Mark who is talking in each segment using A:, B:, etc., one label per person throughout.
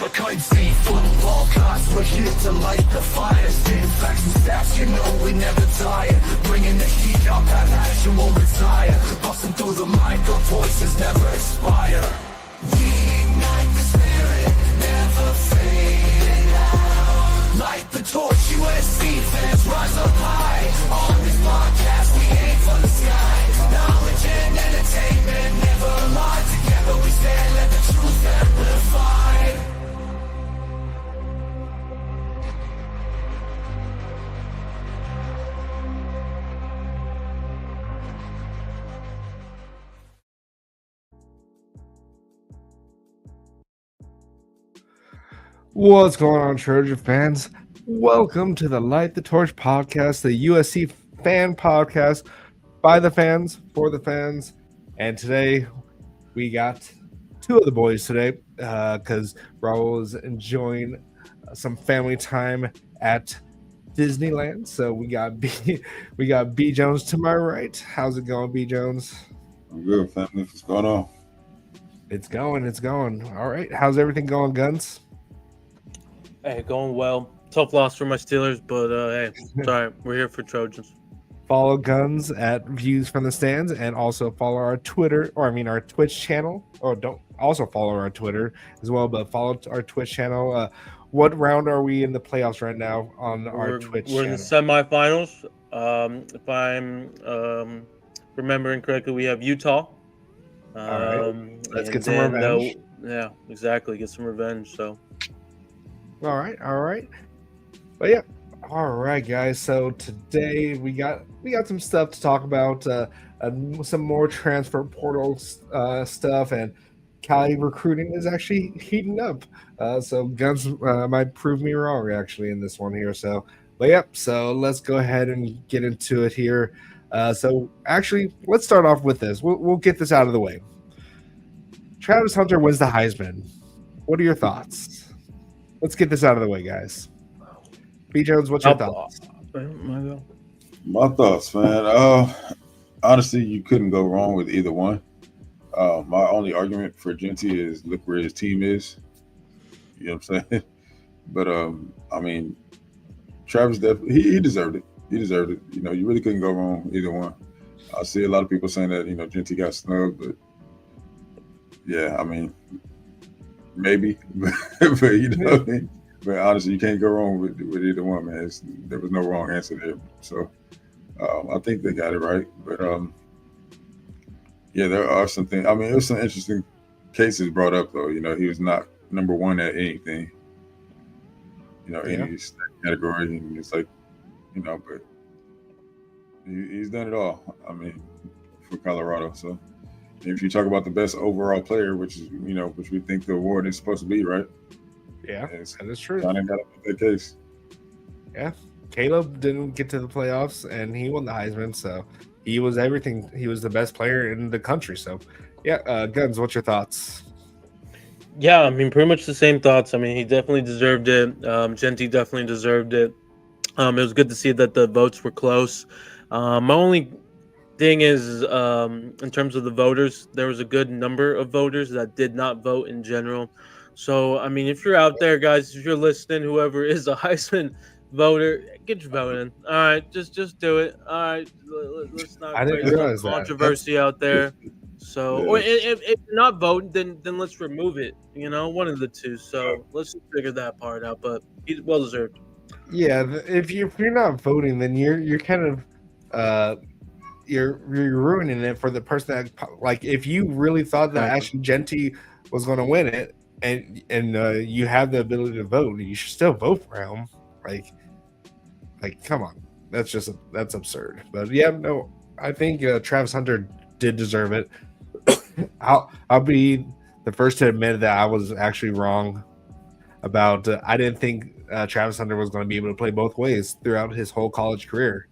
A: never concede. Football gods, we're here to light the fire. Spitting facts and stats, you know we never tire. Bringing the heat up, that passion won't retire. Busting through the mic, our voices never expire. We ignite the spirit, never fading out. Light the torch, USC fans rise up high. On this podcast, we aim for the sky. Knowledge and entertainment never lie. Together we stand, let the truth amplify.
B: What's going on, Trojan fans? Welcome to the Light the Torch podcast, the USC fan podcast by the fans, for the fans. And today we got two of the boys today because Raul is enjoying some family time at Disneyland. So we got B Jones to my right. How's it going, B Jones?
C: I'm good, family. What's going on?
B: It's going. All right. How's everything going, Guns?
D: Hey, going well. Tough loss for my Steelers, but hey, it's all right. We're here for Trojans.
B: Follow Guns at Views from the Stands, and also follow our our Twitch channel. Or don't also follow our Twitter as well, but follow our Twitch channel. What round are we in the playoffs right now on our Twitch channel?
D: We're in the semifinals. If I'm remembering correctly, we have Utah.
B: All right. Let's get some revenge.
D: Yeah, exactly. Get some revenge. So.
B: All right. But yeah, all right, guys. So today we got some stuff to talk about. Some more transfer portal stuff, and Cali recruiting is actually heating up. So Guns might prove me wrong actually in this one here. So let's go ahead and get into it here. So actually, let's start off with this. We'll get this out of the way. Travis Hunter wins the Heisman. What are your thoughts? Let's get this out of the way, guys. B. Jones, what's your thoughts?
C: My thoughts, man. Honestly, you couldn't go wrong with either one. My only argument for Genty is look where his team is. You know what I'm saying? But I mean, Travis definitely he deserved it. He deserved it. You know, you really couldn't go wrong with either one. I see a lot of people saying that Genty got snubbed, but yeah, I mean. Maybe, but you know what I mean? But honestly, you can't go wrong with either one, man. There was no wrong answer there. So I think they got it right. But yeah, there are some things. I mean, there's some interesting cases brought up, though. You know, he was not number one at anything, any category. And it's like, but he's done it all. I mean, for Colorado. So. If you talk about the best overall player, which is which we think the award is supposed to be, right?
B: Yeah, that is true.
C: Kind of got to make that case.
B: Yeah, Caleb didn't get to the playoffs, and he won the Heisman, so he was everything. He was the best player in the country. So, yeah, Guns, what's your thoughts?
D: Yeah, I mean, pretty much the same thoughts. I mean, he definitely deserved it. Genty definitely deserved it. It was good to see that the votes were close. My only thing is, in terms of the voters, there was a good number of voters that did not vote in general. So, I mean, if you're out there, guys, if you're listening, whoever is a Heisman voter, get your vote in. All right, just do it. All right, let's not create controversy out there. So, or if you're not voting, then let's remove it. One of the two. So let's figure that part out. But he's well deserved.
B: Yeah, if you're not voting, then you're kind of you're ruining it for the person that, like, if you really thought that Ashton Genty was going to win it and you have the ability to vote, you should still vote for him. Like come on, that's absurd. But yeah, no, I think Travis Hunter did deserve it. I'll be the first to admit that I was actually wrong about I didn't think Travis Hunter was going to be able to play both ways throughout his whole college career.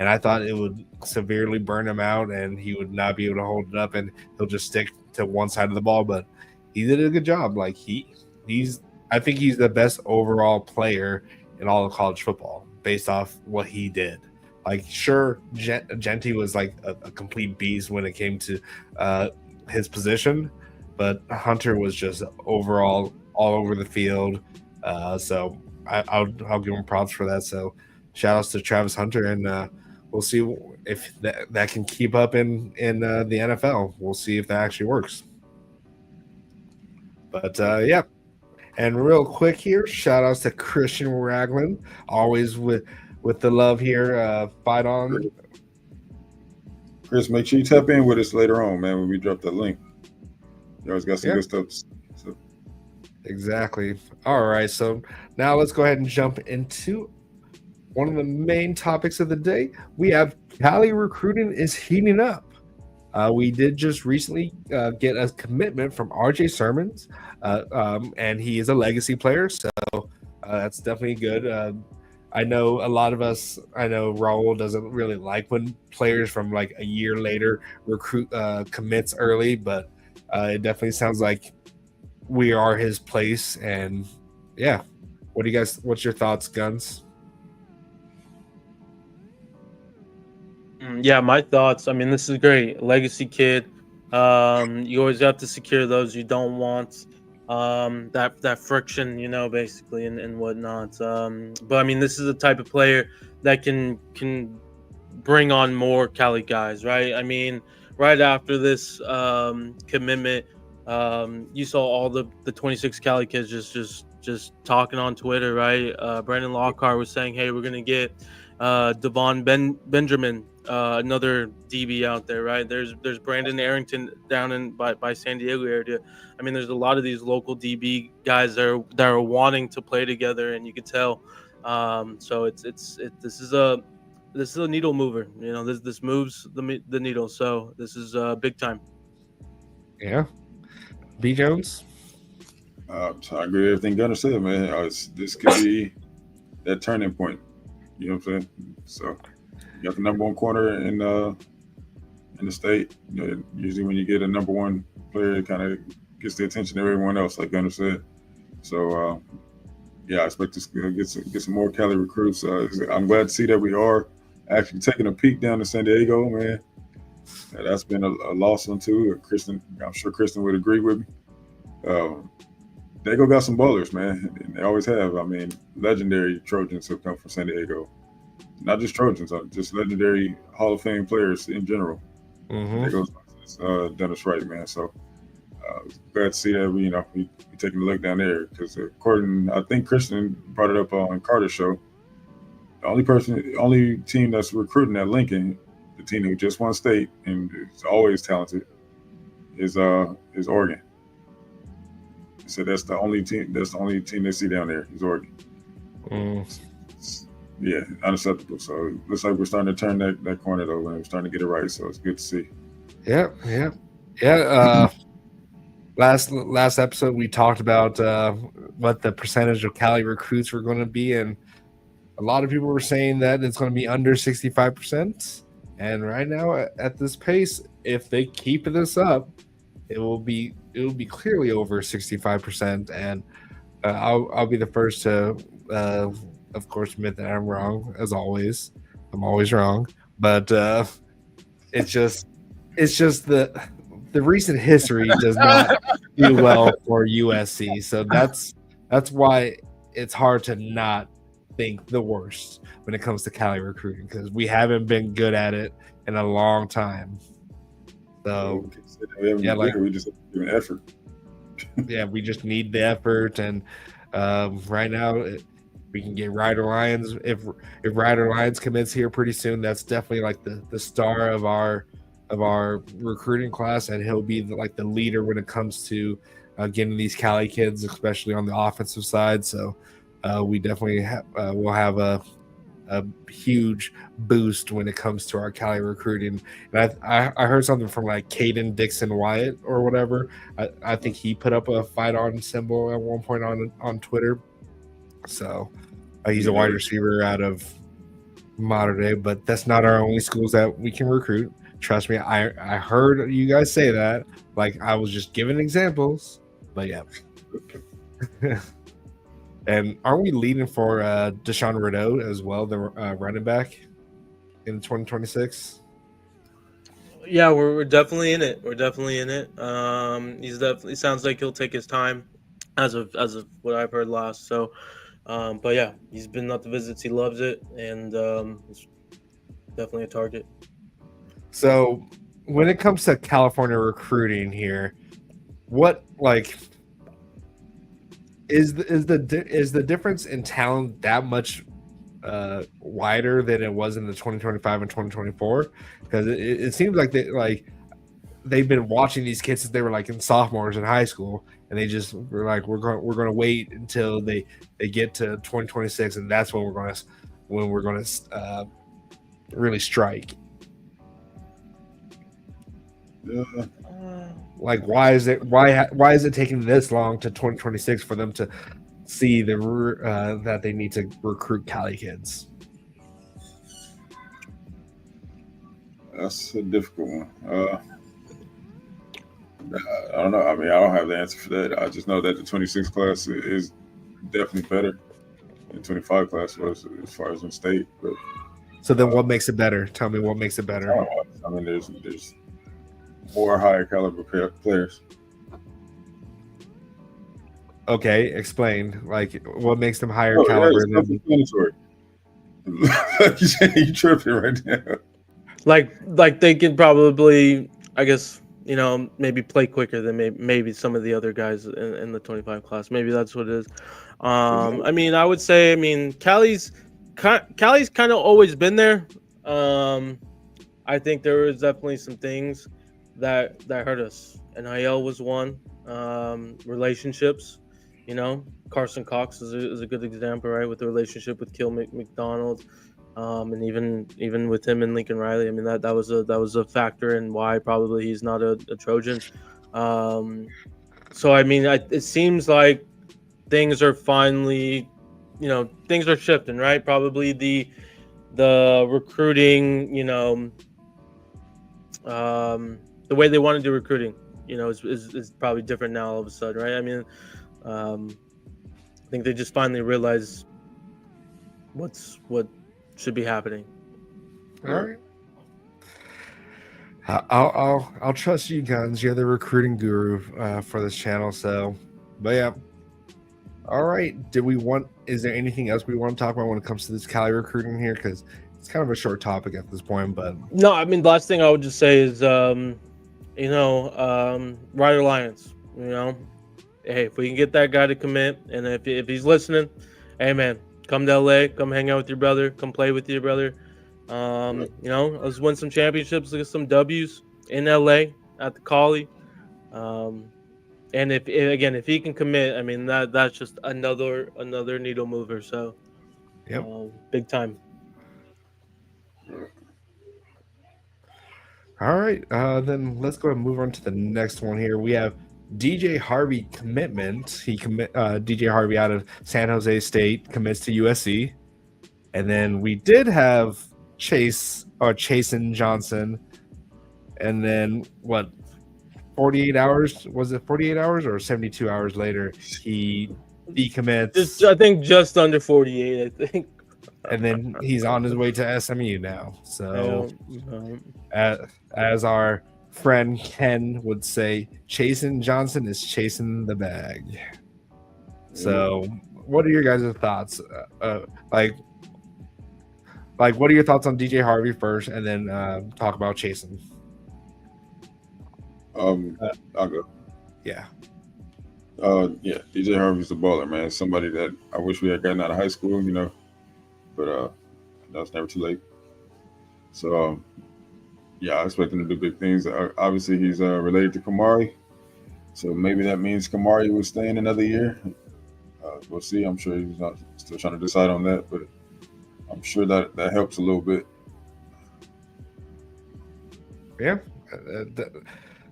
B: And I thought it would severely burn him out and he would not be able to hold it up and he'll just stick to one side of the ball. But he did a good job. Like I think he's the best overall player in all of college football based off what he did. Like, sure, Genty was like a complete beast when it came to his position, but Hunter was just overall all over the field. So I'll give him props for that. So shout outs to Travis Hunter, and we'll see if that can keep up in the NFL. We'll see if that actually works. But yeah. And real quick here, shout outs to Christian Ragland, always with the love here. Fight on.
C: Chris, make sure you tap in with us later on, man, when we drop that link. You always got some good stuff. So.
B: Exactly. All right. So now let's go ahead and jump into one of the main topics of the day. We have Cali recruiting is heating up. We did just recently get a commitment from RJ Sermons, and he is a legacy player, so that's definitely good. I know a lot of us. I know Raul doesn't really like when players from like a year later recruit commits early, but it definitely sounds like we are his place. And yeah, what's your thoughts, Guns?
D: Yeah, my thoughts. I mean, this is great. Legacy kid. You always have to secure those. You don't want that friction, basically, and whatnot. But I mean, this is the type of player that can bring on more Cali guys, right? I mean, right after this commitment, you saw all the 26 Cali kids just talking on Twitter, right? Brandon Lockhart was saying, "Hey, we're gonna get Devon Benjamin, another DB out there, right? There's Brandon Arrington down in by San Diego area. I mean, there's a lot of these local DB guys that are wanting to play together, and you can tell. So this is a needle mover. This moves the needle. So this is big time.
B: Yeah, B Jones.
C: So I agree with everything Gunner said, man. This could be that turning point. You know what I'm saying? So you got the number one corner in the state. Usually when you get a number one player, it kind of gets the attention of everyone else, like Gunner said. So yeah, I expect to get some more Cali recruits. I'm glad to see that we are actually taking a peek down to San Diego, man. That's been a lost one too. Kristen, I'm sure Kristen would agree with me. Diego got some ballers, man, and they always have. I mean, legendary Trojans have come from San Diego. Not just Trojans, just legendary Hall of Fame players in general. Diego's done us right, man. So glad to see that we taking a look down there because I think Christian brought it up on Carter's show. The only team that's recruiting at Lincoln, the team who just won state and is always talented, is Oregon. So that's the only team they see down there is Oregon. Yeah, unacceptable. So it looks like we're starting to turn that corner though, and we're starting to get it right. So it's good to see.
B: Yeah. Last episode we talked about what the percentage of Cali recruits were going to be, and a lot of people were saying that it's going to be under 65%. And right now, at this pace, if they keep this up, it will be clearly over 65%. And I'll be the first to, of course, admit that I'm wrong. As always, I'm always wrong. But it's just the recent history does not do well for USC. So that's why it's hard to not think the worst when it comes to Cali recruiting, because we haven't been good at it in a long time. So
C: yeah, we just have to do an effort.
B: Yeah, we just need the effort, and right now we can get Ryder Lyons. If Ryder Lyons commits here pretty soon, that's definitely like the star of our recruiting class, and he'll be the leader when it comes to getting these Cali kids, especially on the offensive side. So we definitely will have a huge boost when it comes to our Cali recruiting. And I heard something from like Caden Dixon Wyatt or whatever. I think he put up a fight on symbol at one point on Twitter. So he's a wide receiver out of Mater Dei, but that's not our only schools that we can recruit. Trust me, I heard you guys say that. Like, I was just giving examples, but yeah. And aren't we leading for Deshaun Rideau as well, the running back in 2026?
D: Yeah, we're definitely in it. He sounds like he'll take his time. as of what I've heard last. So, but yeah, he's been at the visits. He loves it, and it's definitely a target.
B: So when it comes to California recruiting here, what like is the difference in talent that much wider than it was in the 2025 and 2024? Because it seems like they've been watching these kids since they were like in sophomores in high school, and they just were like, we're going to wait until they get to 2026, and that's when we're going to really strike. Like, why is it taking this long to 2026 for them to see that they need to recruit Cali kids?
C: That's a difficult one. I don't know. I mean, I don't have the answer for that. I just know that the 26 class is definitely better than 25 class was as far as in state. But
B: so then, what makes it better? Tell me what makes it better.
C: I mean, there's more higher caliber players.
B: Okay, explain. Like, what makes them higher caliber?
C: You tripping right now?
D: Like they can probably, I guess, maybe play quicker than maybe some of the other guys in the 25 class. Maybe that's what it is. I mean, I would say, Cali's kind of always been there. I think there was definitely some things that hurt us. NIL was one. Relationships, Carson Cox is a good example, right? With the relationship with Kill McDonald. And even with him and Lincoln Riley, I mean that was a factor in why probably he's not a Trojan. So I mean, it seems like things are finally, things are shifting, right? Probably the recruiting, the way they want to do recruiting, is probably different now all of a sudden, right? I mean, I think they just finally realize what should be happening.
B: All right. I'll trust you, Guns. You're the recruiting guru for this channel. So, but yeah. All right. Is there anything else we want to talk about when it comes to this Cali recruiting here? Because it's kind of a short topic at this point. But
D: no, I mean, the last thing I would just say is, Ryder Lions. Hey, if we can get that guy to commit, and if he's listening, hey man, come to LA, come hang out with your brother, come play with your brother. Let's win some championships, get some W's in LA at the Cali. And if he can commit, I mean that's just another needle mover. So,
B: yep,
D: big time.
B: All right, then let's go ahead and move on to the next one here. We have DJ Harvey commitment. DJ Harvey out of San Jose State commits to USC, and then we did have Chasen Johnson, and then 48 hours? Was it 48 hours or 72 hours later? He decommits.
D: I think just under 48. I think.
B: And then he's on his way to SMU now. So, as our friend Ken would say, Chasen Johnson is chasing the bag. So, what are your guys' thoughts? Like, what are your thoughts on DJ Harvey first, and then talk about Chasen?
C: I'll go.
B: Yeah.
C: DJ Harvey's a baller, man. Somebody that I wish we had gotten out of high school, but that's never too late. So, I expect him to do big things. Obviously, he's related to Kamari, so maybe that means Kamari will stay in another year. We'll see. I'm sure he's not still trying to decide on that, but I'm sure that helps a little bit.
B: Yeah,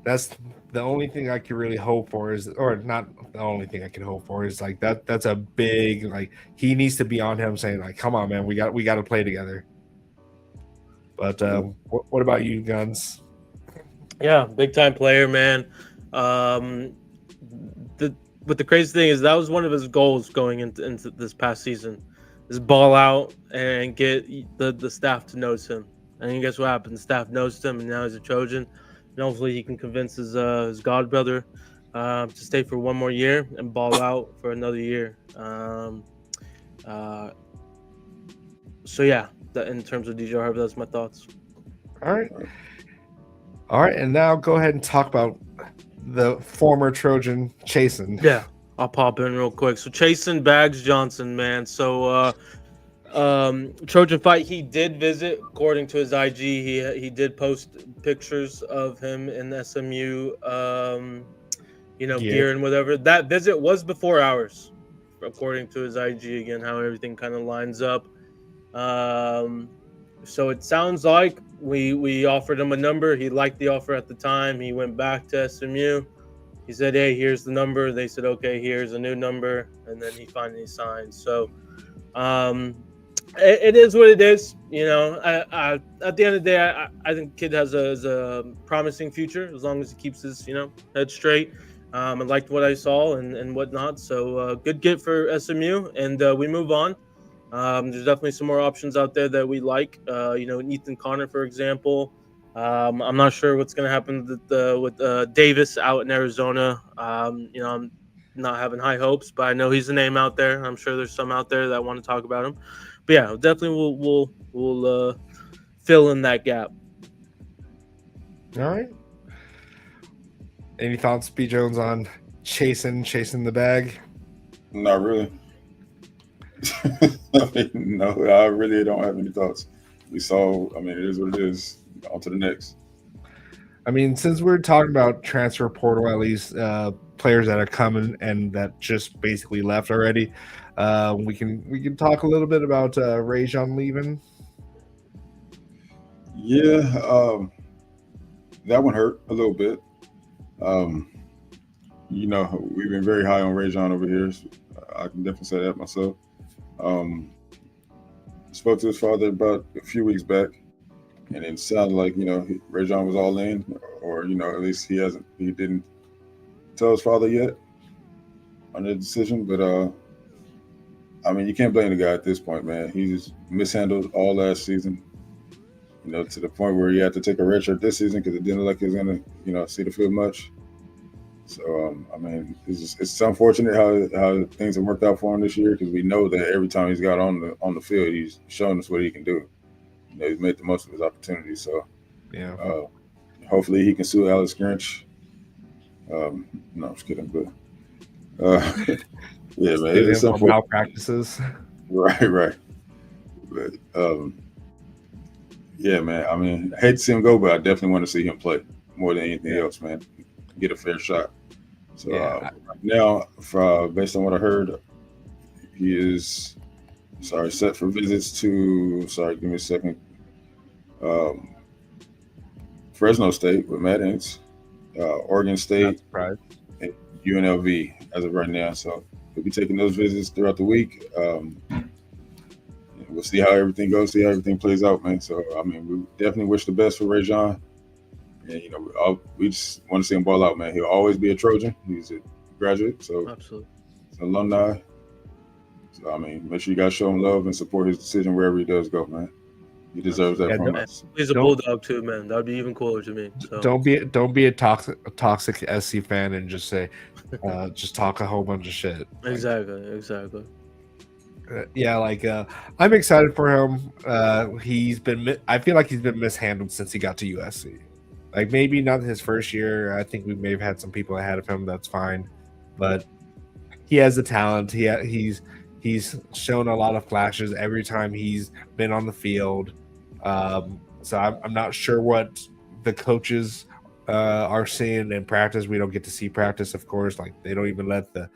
B: that's the only thing I can really hope for or not the only thing I can hope for is like that. That's a big, like, he needs to be on him saying like, come on, man, we got to play together. But what about you, Guns?
D: Yeah, big time player, man. But the crazy thing is that was one of his goals going into this past season, is ball out and get the staff to notice him. And guess what happened? The staff noticed him, and now he's a Trojan. And hopefully he can convince his god brother to stay for one more year and ball out for another year. So yeah, in terms of DJ Harvey, that's my thoughts.
B: All right, and now go ahead and talk about the former Trojan Chasen.
D: Yeah, I'll pop in real quick. So Chasen Bags Johnson, man. So Trojan Fight, he did visit, according to his IG. He did post pictures of him in SMU, gear and whatever. That visit was before ours, according to his IG. Again, how everything kind of lines up. So it sounds like we offered him a number. He liked the offer at the time. He went back to SMU. He said, "Hey, here's the number." They said, "Okay, here's a new number," and then he finally signed. So, it is what it is. I at the end of the day, I think kid has a promising future as long as he keeps his head straight. I liked what I saw and whatnot. So good get for SMU, and we move on. There's definitely some more options out there that we like. Ethan Connor, for example. I'm not sure what's going to happen with Davis out in Arizona. I'm not having high hopes, but I know he's a name out there. I'm sure there's some out there that want to talk about him. But yeah, definitely we'll fill in that gap.
B: All right. Any thoughts, B. Jones, on chasing the bag?
C: Not really. No, I really don't have any thoughts. We saw. I mean, it is what it is. On to the next.
B: I mean, since we're talking about transfer portal, at least players that are coming and that just basically left already, we can talk a little bit about Rajon leaving.
C: Yeah, that one hurt a little bit. We've been very high on Rajon over here. So I can definitely say that myself. Spoke to his father about a few weeks back, and it sounded like Rajon was all in, or at least he didn't tell his father yet on the decision. But I mean, you can't blame the guy at this point, man. He just mishandled all last season, to the point where he had to take a red shirt this season because it didn't look like he was gonna see the field much. So I mean, it's unfortunate how things have worked out for him this year, because we know that every time he's got on the field, he's shown us what he can do. He's made the most of his opportunities. So
B: yeah,
C: hopefully he can sue Alex Grinch. No, I'm just kidding, but yeah, man, it's unfortunate.
B: Malpractices.
C: Right. But yeah, man. I mean, I hate to see him go, but I definitely want to see him play more than anything else, man. Get a fair shot. So right now, based on what I heard, he is set for visits to. Give me a second. Fresno State with Matt Ince, Oregon State, and UNLV as of right now. So we'll be taking those visits throughout the week. We'll see how everything goes, see how everything plays out, man. So I mean, we definitely wish the best for Rajon. And we just want to see him ball out, man. He'll always be a Trojan. He's a graduate, so
D: absolutely,
C: he's an alumni. So I mean, make sure you guys show him love and support his decision wherever he does go, man. He deserves that from us.
D: He's a Bulldog too, man. That'd be even cooler to me. So.
B: Don't be a toxic SC fan and just say, just talk a whole bunch of shit.
D: Exactly.
B: I'm excited for him. I feel like he's been mishandled since he got to USC. Like, maybe not his first year. I think we may have had some people ahead of him. That's fine, but he has the talent. He's shown a lot of flashes every time he's been on the field. So I'm not sure what the coaches are seeing in practice. We don't get to see practice, of course. Like, they don't even let the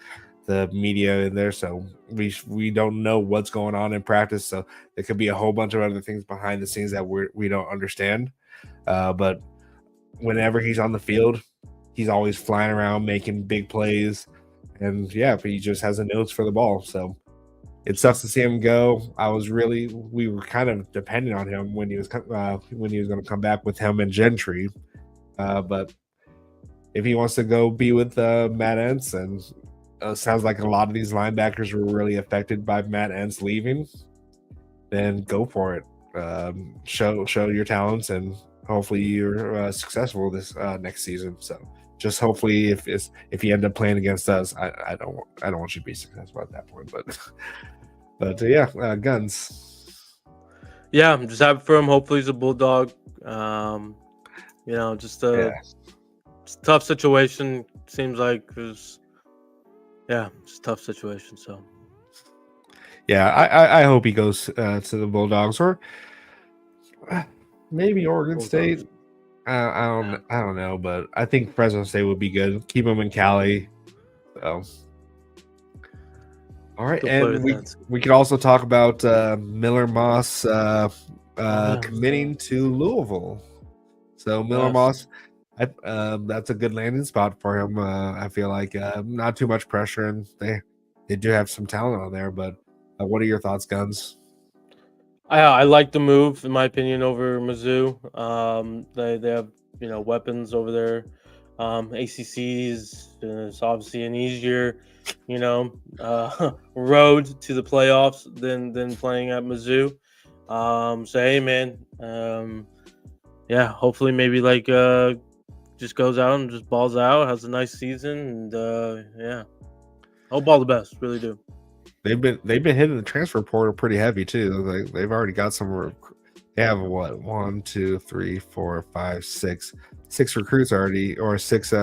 B: media in there, so we don't know what's going on in practice. So there could be a whole bunch of other things behind the scenes that we don't understand. But whenever he's on the field, he's always flying around making big plays, and but he just has a nose for the ball. So it sucks to see him go. We were kind of dependent on him when he was going to come back with him and Gentry. But if he wants to go be with Matt Entz, and sounds like a lot of these linebackers were really affected by Matt Entz leaving, then go for it. Show your talents, and hopefully you're successful this next season. So just hopefully if you end up playing against us, I don't want you to be successful at that point. But yeah, Guns.
D: Yeah, I'm just happy for him. Hopefully he's a bulldog. Just a tough situation. Seems like it's a tough situation. So
B: yeah, I hope he goes to the Bulldogs or maybe Oregon
D: Bulldogs.
B: State. I don't know, but I think Fresno State would be good. Keep him in Cali. So. All right, and we could also talk about Miller Moss committing to Louisville. So Miller Moss, that's a good landing spot for him. I feel like not too much pressure, and they do have some talent on there. But what are your thoughts, Guns?
D: I like the move, in my opinion, over Mizzou. They have weapons over there. ACC's is obviously an easier road to the playoffs than playing at Mizzou. So hey, man, hopefully maybe just goes out and just balls out, has a nice season, and hope all the best. Really do.
B: They've been hitting the transfer portal pretty heavy too. They've already got some. They have what 1, 2, 3, 4, 5, 6 recruits already, or 6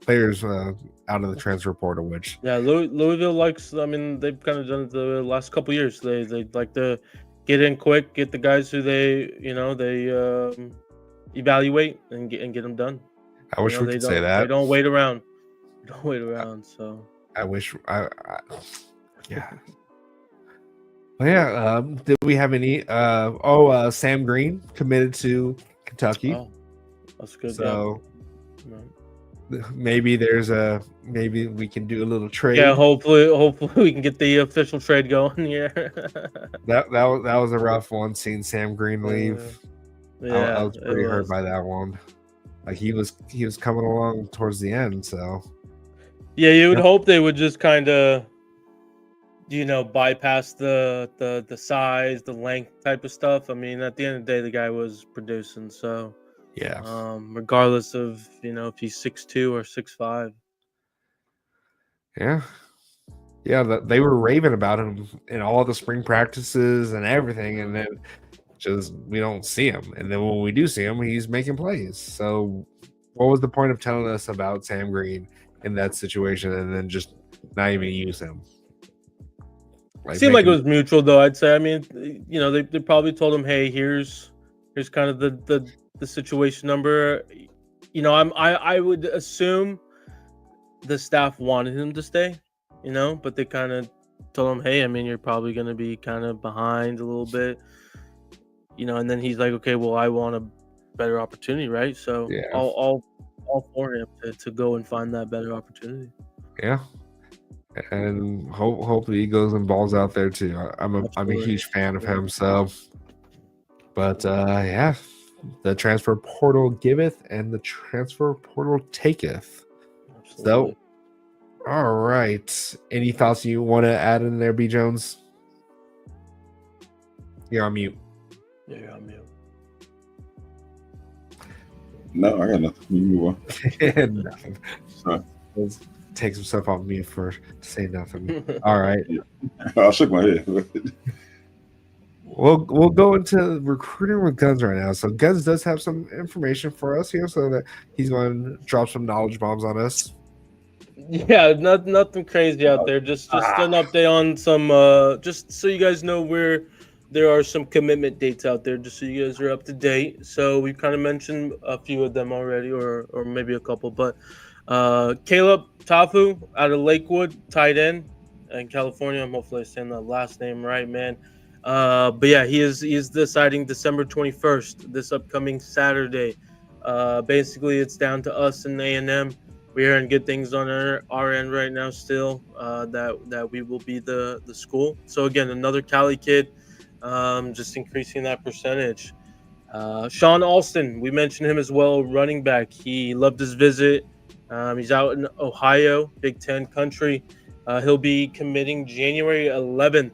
B: players out of the transfer portal. Which
D: Louisville likes. I mean, they've kind of done it the last couple years. They like to get in quick, get the guys who they evaluate and get them done.
B: I wish we could say that.
D: They don't wait around. So
B: I wish yeah. Well, yeah. Did we have any? Sam Green committed to Kentucky.
D: Oh, that's good.
B: So maybe maybe we can do a little trade.
D: Yeah, hopefully we can get the official trade going here.
B: that was a rough one, seeing Sam Green leave. I was pretty hurt by that one. Like he was coming along towards the end, so
D: yeah, you would hope they would just kind of bypass the size, the length type of stuff. I mean, at the end of the day, the guy was producing, so
B: yeah.
D: Regardless of if he's 6'2" or 6'5".
B: Yeah, they were raving about him in all the spring practices and everything, and then just we don't see him. And then when we do see him, he's making plays. So what was the point of telling us about Sam Green in that situation and then just not even use him?
D: It seemed like it was mutual, though. I'd say. I mean, they probably told him, "Hey, here's kind of the situation number." I would assume the staff wanted him to stay, but they kind of told him, "Hey, I mean, you're probably going to be kind of behind a little bit," And then he's like, "Okay, well, I want a better opportunity, right?" So all for him to go and find that better opportunity.
B: Yeah. And hopefully he goes and balls out there too. I'm a huge fan of him. So, but the transfer portal giveth and the transfer portal taketh. Absolutely. So, all right. Any thoughts you want to add in there, B Jones? You're on mute.
D: Yeah, you're on mute.
C: No, I got nothing. You move on.
B: Nothing. So. Takes himself off me for saying nothing. All right.
C: I shook my head.
B: We'll go into recruiting with Guns right now. So Guns does have some information for us here, so that he's going to drop some knowledge bombs on us.
D: Yeah, nothing crazy out there. Just an update on some. Just so you guys know where there are some commitment dates out there. Just so you guys are up to date. So we kind of mentioned a few of them already, or maybe a couple, but. Caleb Tafu out of Lakewood, tight end in California. I'm hopefully saying the last name right, man. But yeah, he is deciding December 21st, this upcoming Saturday. Basically, it's down to us and A&M. We're hearing good things on our end right now still, that we will be the school. So again, another Cali kid, just increasing that percentage. Sean Alston, we mentioned him as well, running back. He loved his visit. He's out in Ohio, Big Ten country. He'll be committing January 11th.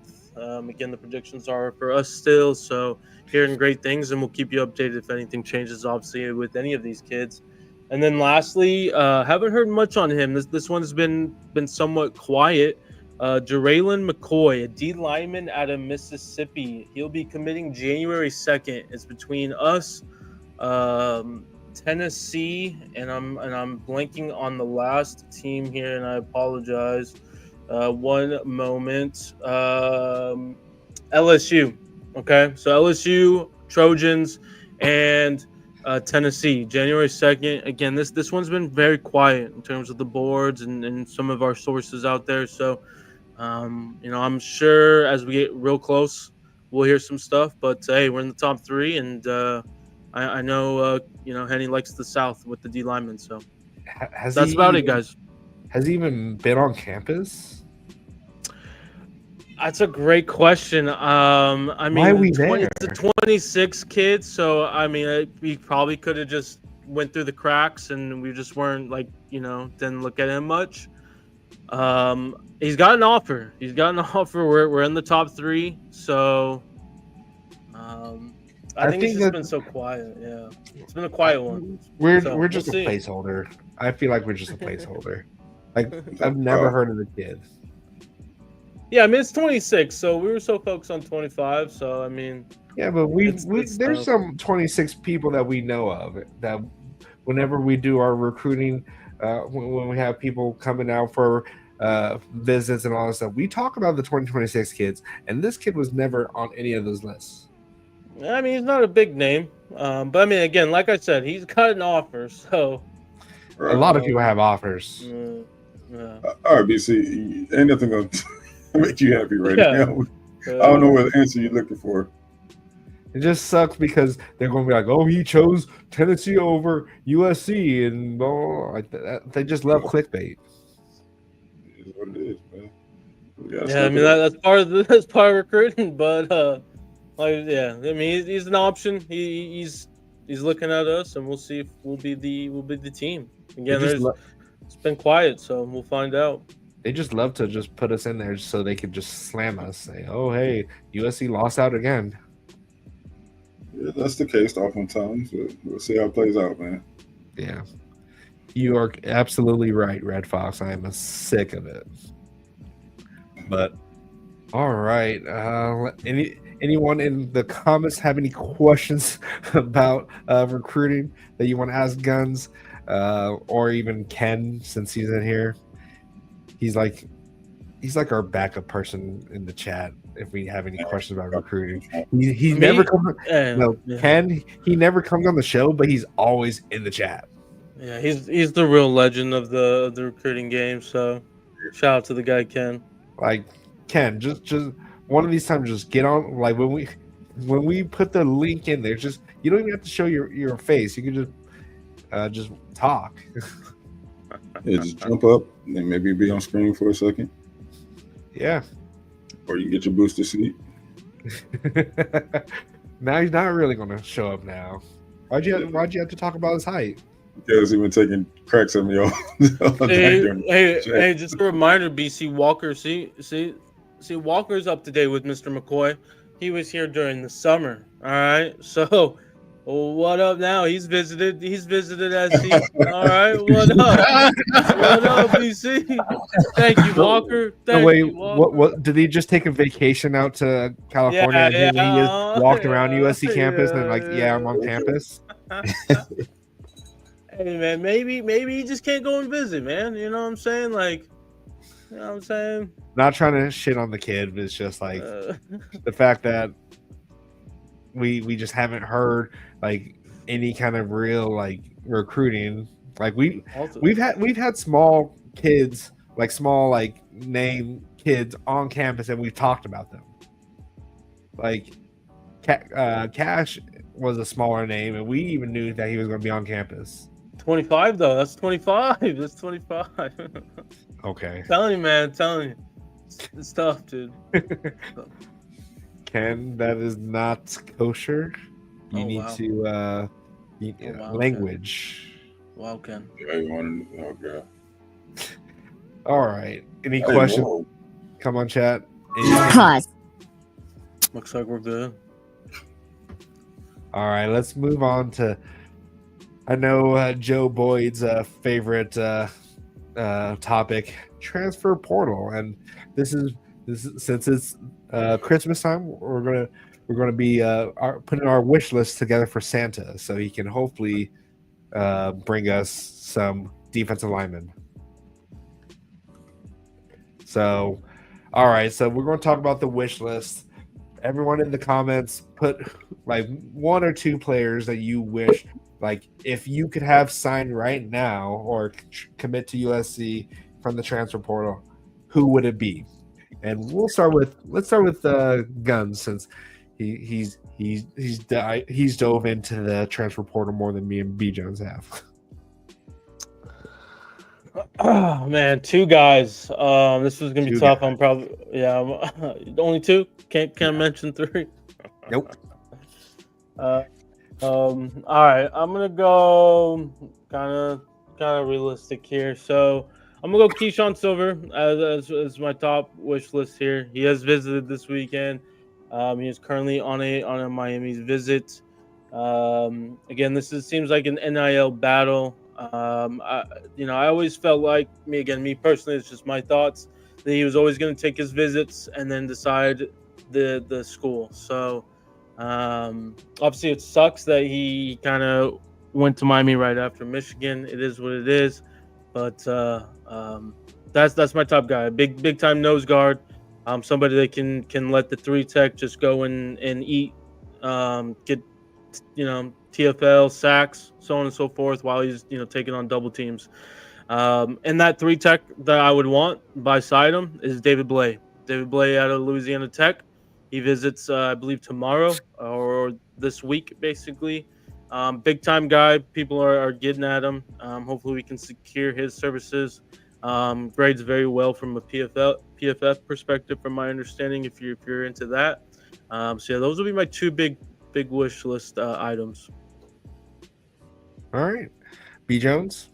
D: Again, the predictions are for us still, so hearing great things, and we'll keep you updated if anything changes, obviously, with any of these kids. And then lastly, haven't heard much on him. This one's been somewhat quiet. Jeraylon McCoy, a D lineman out of Mississippi. He'll be committing January 2nd. It's between us, Tennessee, and I'm blanking on the last team here, and I apologize. One moment. LSU. Okay, so LSU, Trojans, and Tennessee, January 2nd. Again, this one's been very quiet in terms of the boards and some of our sources out there. So, I'm sure as we get real close, we'll hear some stuff. But hey, we're in the top three, and I know Henny likes the South with the D linemen. So
B: Has
D: that's
B: he
D: about it,
B: even,
D: guys.
B: has he even been on campus?
D: That's a great question. I mean,
B: Why are we there?
D: it's a 26 kid, so I mean, we probably could have just went through the cracks, and we just weren't didn't look at him much. He's got an offer. We're in the top three, so I think it's
B: think
D: just
B: that-
D: been so quiet. Yeah, it's been a quiet one.
B: We're
D: So,
B: we're just
D: we'll
B: a
D: see.
B: placeholder. I feel like we're just a placeholder. Like I've never heard of the kid.
D: Yeah, I mean it's 26, so we were so focused on 25. So I mean,
B: Yeah, but
D: It's
B: there's
D: tough.
B: some 26 people that we know of that whenever we do our recruiting, when we have people coming out for visits and all that stuff, we talk about the 2026 kids, and this kid was never on any of those lists.
D: I mean he's not a big name, but I mean again, like I said, he's got an offer. So
B: A lot of people have offers.
D: yeah.
C: All right, BC, ain't nothing gonna make you happy right
D: Yeah.
C: now. I don't know what answer you're looking for.
B: It just sucks because they're going to be like, "Oh, he chose Tennessee over USC," and blah, blah, blah. Like that. They just love clickbait.
C: It is what it is, man. We gotta
D: Yeah, I
C: step
D: mean
C: it up.
D: that's part of recruiting, but I mean he's an option. He's looking at us, and we'll see if we'll be the team. Again,
B: They just,
D: it's been quiet, so we'll find out.
B: they just love to just put us in there so they could just slam us. Say, "Oh, hey, USC lost out again."
C: Yeah, that's the case oftentimes. But we'll see how it plays out, man.
B: Yeah, you are absolutely right, Red Fox. I am sick of it. But all right, anyone in the comments have any questions about recruiting that you want to ask Guns, or even Ken, since he's in here? He's like our backup person in the chat if we have any questions about recruiting. He
D: Me?
B: never comes.
D: Yeah,
B: No,
D: yeah.
B: Ken. He never comes on the show, but he's always in the chat.
D: Yeah, he's the real legend of the recruiting game. So shout out to the guy Ken.
B: Like Ken, just one of these times, just get on. Like when we put the link in there, just you don't even have to show your face. You can just talk.
C: Yeah, just jump up and maybe be on screen for a second,
B: Yeah.
C: or you get your booster seat.
B: Now he's not really going to show up now. Why'd you have to talk about his height?
C: Because he been taking cracks at me all day.
D: Hey, just a reminder, BC Walker. See, Walker's up to date with Mr. McCoy. He was here during the summer. All right, so what up now? He's visited SC. All right, what up? What up, BC? Thank you, Walker. Thank
B: Wait,
D: you, Walker.
B: what did he just take a vacation out to California and he just walked around USC campus and like, yeah, I'm on campus?
D: Hey man, maybe he just can't go and visit, man. You know what I'm saying? Like, you know what I'm saying?
B: Not trying to shit on the kid, but it's just like the fact that we just haven't heard like any kind of real like recruiting. Like we've had small kids, like small like name kids on campus, and we've talked about them. Like Cash was a smaller name, and we even knew that he was going to be on campus.
D: 25 though. That's 25. That's 25.
B: Okay,
D: Telling you, man. Telling you, it's tough, dude.
B: Ken, that is not kosher. You
D: Oh,
B: need
D: wow.
B: to
D: wow,
B: language.
D: Wow, Ken.
C: Oh god.
B: All right. Any
C: Hey,
B: questions?
C: whoa.
B: Come on, chat.
E: Pause.
D: Looks like we're good.
B: All right, let's move on to I know Joe Boyd's favorite topic, transfer portal, and this is since it's Christmas time, we're gonna be putting our wish list together for Santa, so he can hopefully bring us some defensive linemen. So, all right, so we're going to talk about the wish list. Everyone in the comments, put like one or two players that you wish, like if you could have signed right now or commit to USC from the transfer portal, who would it be? And let's start with Guns, since he's dove into the transfer portal more than me and B Jones have.
D: Oh man, two guys. This was gonna be
B: Two
D: tough.
B: guys.
D: I'm probably only two. Can't mention three.
B: Nope.
D: All right, I'm gonna go kind of realistic here. So I'm gonna go Keyshawn Silver as my top wish list here. He has visited this weekend. He is currently on a Miami's visit. Again, seems like an NIL battle. I always felt like me personally, it's just my thoughts, that he was always going to take his visits and then decide the school. So obviously it sucks that he kind of went to Miami right after Michigan. It is what it is, but that's my top guy. Big time nose guard. Somebody that can let the 3 tech just go and eat, get TFL sacks, so on and so forth, while he's taking on double teams. And that 3 tech that I would want by side him is David Blay. David Blay out of Louisiana Tech. He visits, I believe, tomorrow or this week, basically. Big time guy. People are getting at him. Hopefully, we can secure his services. Grades very well from a PFF perspective, from my understanding. If you're into that, so yeah, those will be my two big wish list items.
B: All right, B Jones.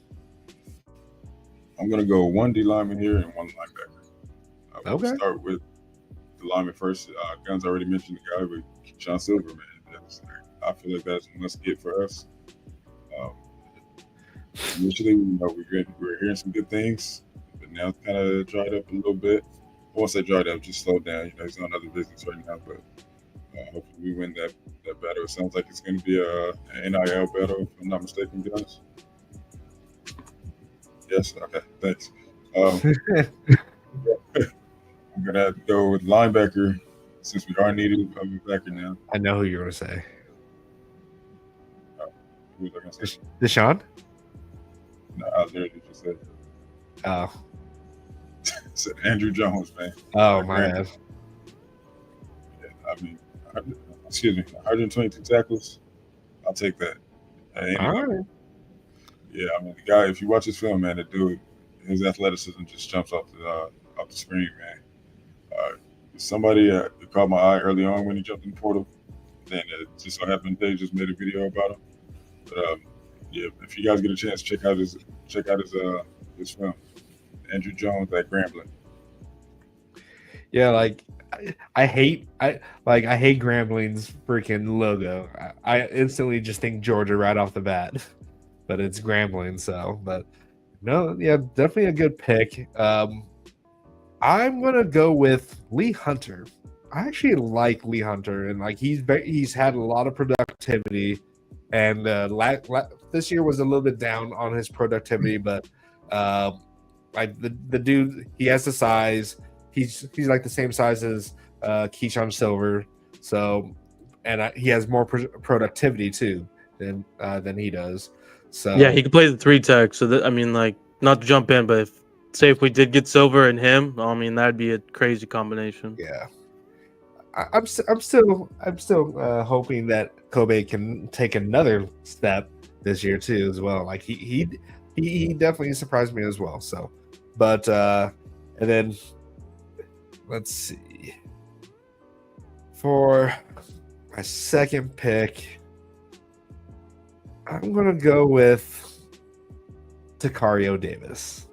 C: I'm gonna go one D lineman here and one linebacker. I will start with the lineman first. Guns already mentioned the guy with Sean Silver, man. I feel like that's a must get for us. Initially, we're hearing some good things, but now it's kind of dried up a little bit. I won't say dried up, just slowed down. He's on other business right now, but hopefully we win that battle. It sounds like it's going to be an NIL battle, if I'm not mistaken, guys. Yes, okay, thanks. I'm going to have to go with linebacker, since we are needing a linebacker now.
B: I know who you're going to say.
C: Who was I going to say?
B: Deshaun?
C: No, I literally just said.
B: Oh.
C: Said Andrew Jones, man.
B: Oh, my bad.
C: Yeah, I mean, 122 tackles. I'll take that.
B: All right.
C: Yeah, I mean, the guy, if you watch his film, man, the dude, his athleticism just jumps off the screen, man. Somebody caught my eye early on when he jumped in the portal. Then it just so happened they just made a video about him. But yeah, if you guys get a chance, check out his film. Andrew Jones at Grambling.
B: Yeah, like I hate Grambling's freaking logo. I instantly just think Georgia right off the bat, but it's Grambling. So, but no, yeah, definitely a good pick. I'm gonna go with Lee Hunter. I actually like Lee Hunter, and like he's had a lot of productivity, and this year was a little bit down on his productivity, but like the dude, he has the size. He's like the same size as Keyshawn Silver, so and he has more productivity too than he does. So
D: yeah, he could play the 3 tech. So that, I mean, like, not to jump in, but if we did get Silver and him, I mean, that'd be a crazy combination.
B: Yeah, I'm still hoping that Kobe can take another step this year too as well. Like he definitely surprised me as well. So, but and then let's see, for my second pick, I'm gonna go with Takario Davis.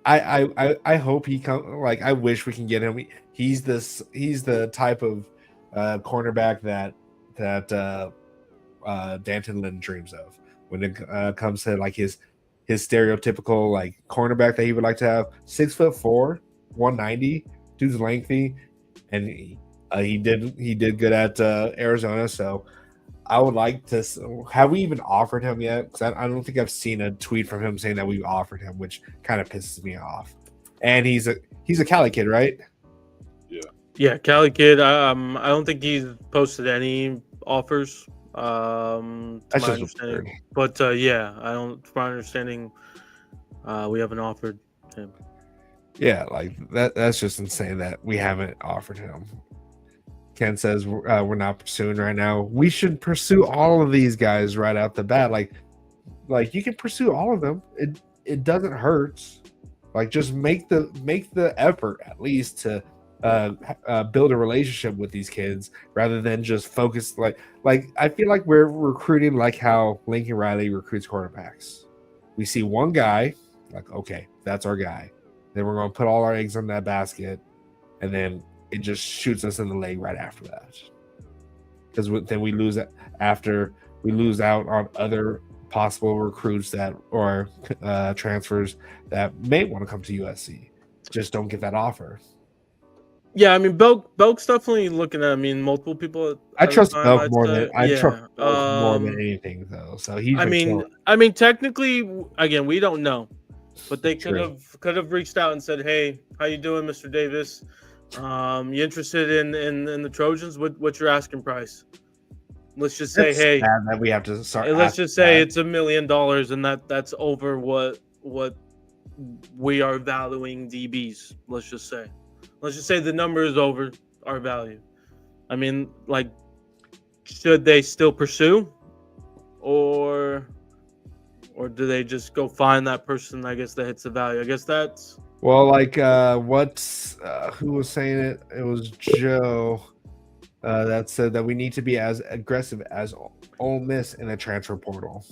B: I hope he comes. Like, I wish we can get him. He's the type of cornerback that Danton Lynn dreams of. when it comes to like his stereotypical like cornerback that he would like to have. 6'4", 190. Dude's lengthy, and he did good at Arizona. So I would like to. Have we even offered him yet? Because I don't think I've seen a tweet from him saying that we offered him, which kind of pisses me off. And he's a Cali kid, right?
D: Yeah, Cali kid. I don't think he's posted any offers. To
B: That's
D: my
B: just
D: understanding,
B: absurd.
D: but yeah, I don't. From my understanding, we haven't offered him.
B: Yeah, like that's just insane that we haven't offered him. Ken says we're not pursuing right now. We should pursue all of these guys right out the bat. Like you can pursue all of them. It doesn't hurt. Like just make the effort at least to build a relationship with these kids rather than just focus. Like I feel like we're recruiting like how Lincoln Riley recruits quarterbacks. We see one guy, like okay, that's our guy. Then we're going to put all our eggs in that basket, and then it just shoots us in the leg right after that. Because then we lose out on other possible recruits that or transfers that may want to come to USC. Just don't get that offer.
D: Yeah, I mean, Belk's definitely looking at. I mean, multiple people.
B: I trust Belk
D: I'd
B: more
D: say.
B: than I trust
D: Yeah.
B: Belk more than anything, though. So he's been killing.
D: I mean, technically, again, we don't know, but they could
B: True.
D: have reached out and said, "Hey, how you doing, Mr. Davis? You interested in the Trojans? What's your asking price?" Let's just say,
B: It's
D: "Hey,
B: sad that we have to start.
D: let's just say
B: that.
D: it's $1 million, and that's over what we are valuing DBs. Let's just say the number is over our value. I mean, like, should they still pursue, or do they just go find that person? I guess that hits the value. I guess that's
B: Well, like who was saying it? It was Joe that said that we need to be as aggressive as Ole Miss in the transfer portal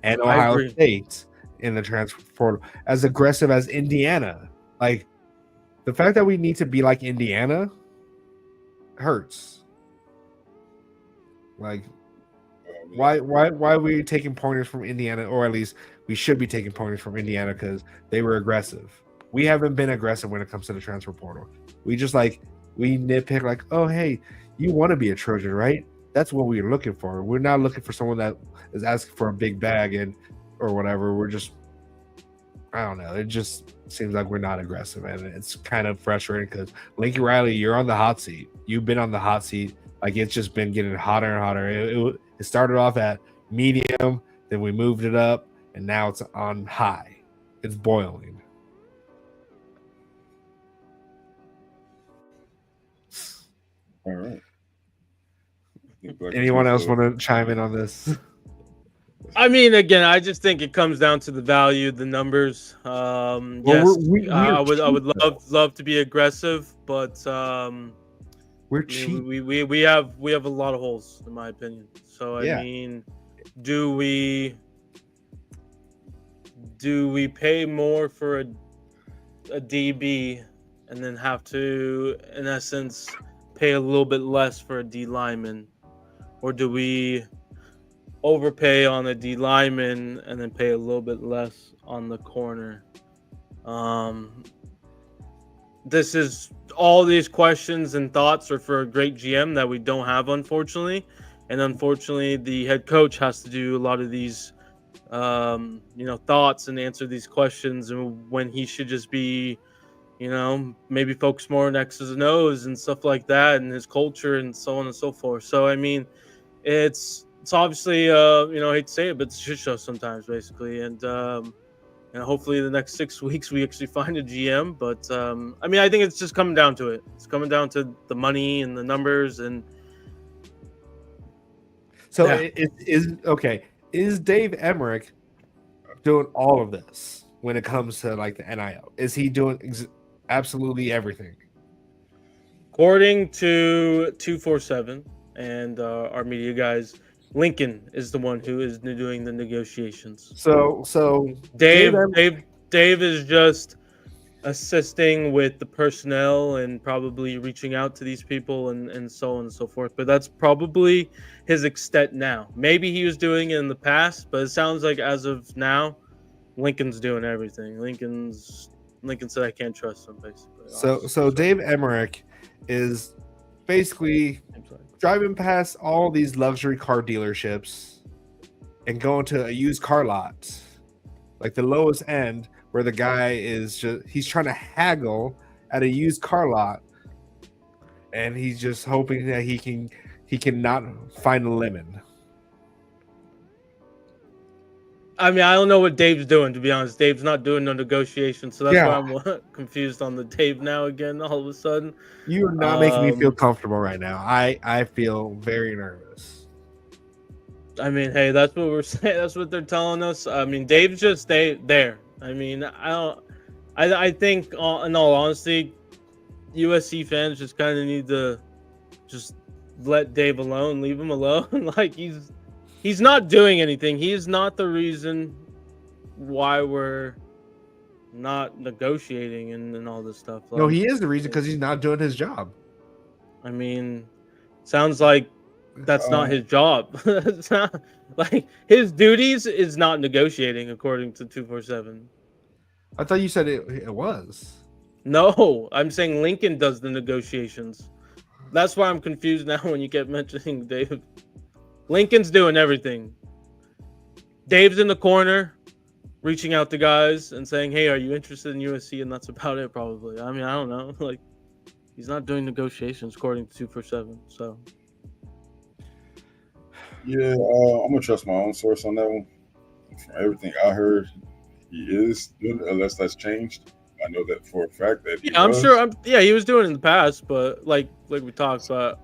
B: and
D: I
B: Ohio
D: agree.
B: State in the transfer portal, as aggressive as Indiana. Like the fact that we need to be like Indiana hurts. Like why are we taking pointers from Indiana, or at least we should be taking pointers from Indiana because they were aggressive. We haven't been aggressive when it comes to the transfer portal. We just we nitpick like, oh hey, you want to be a Trojan, right? That's what we're looking for. We're not looking for someone that is asking for a big bag or whatever. We're just, I don't know. It just seems like we're not aggressive, and it's kind of frustrating because Lincoln Riley, you're on the hot seat. You've been on the hot seat. Like it's just been getting hotter and hotter. It started off at medium, then we moved it up, and now it's on high. It's boiling.
C: All right.
B: Anyone else want to chime in on this?
D: I mean, again, I just think it comes down to the value, the numbers. Yes, I would love to be aggressive, but
B: we're cheap.
D: We have a lot of holes, in my opinion. So I mean, do we pay more for a DB and then have to, in essence, pay a little bit less for a D lineman, or do we overpay on the D lineman and then pay a little bit less on the corner? This is all these questions and thoughts are for a great GM that we don't have, unfortunately. And unfortunately, the head coach has to do a lot of these, thoughts and answer these questions, and when he should just be, maybe focus more on X's and O's and stuff like that, and his culture and so on and so forth. So, I mean, it's obviously, I hate to say it, but it's a shit show sometimes, basically. And hopefully the next 6 weeks we actually find a GM. But I mean, I think it's just coming down to it. It's coming down to the money and the numbers. And
B: so it is okay. Is Dave Emmerich doing all of this when it comes to like the NIL? Is he doing absolutely everything?
D: According to 247 and our media guys, Lincoln is the one who is doing the negotiations.
B: So
D: Dave is just assisting with the personnel and probably reaching out to these people and so on and so forth. But that's probably his extent now. Maybe he was doing it in the past, but it sounds like as of now, Lincoln's doing everything. Lincoln said I can't trust him, basically.
B: So Dave Emmerich is basically driving past all these luxury car dealerships and going to a used car lot, like the lowest end, where the guy is he's trying to haggle at a used car lot, and he's just hoping that he can not find a lemon.
D: I mean, I don't know what Dave's doing, to be honest. Dave's not doing no negotiations, so that's why I'm confused on the Dave now again all of a sudden.
B: You are not making me feel comfortable right now. I feel very nervous.
D: I mean, hey, that's what we're saying. That's what they're telling us. I mean, Dave's just there. I mean, I think, in all honesty, USC fans just kind of need to just let Dave alone, leave him alone. Like he's not doing anything. He is not the reason why we're not negotiating and all this stuff.
B: No, he is the reason, because he's not doing his job.
D: I mean, sounds like that's not his job. It's not, like, his duties is not negotiating, according to 247.
B: I thought you said it was.
D: No, I'm saying Lincoln does the negotiations. That's why I'm confused now when you kept mentioning Dave. Lincoln's doing everything. Dave's in the corner, reaching out to guys and saying, "Hey, are you interested in USC?" And that's about it, probably. I mean, I don't know. Like, he's not doing negotiations, according to 247. So,
C: yeah, I'm gonna trust my own source on that one. From everything I heard, he is doing it, unless that's changed. I know that for a fact that
D: I'm sure. He was doing it in the past, but like we talked about,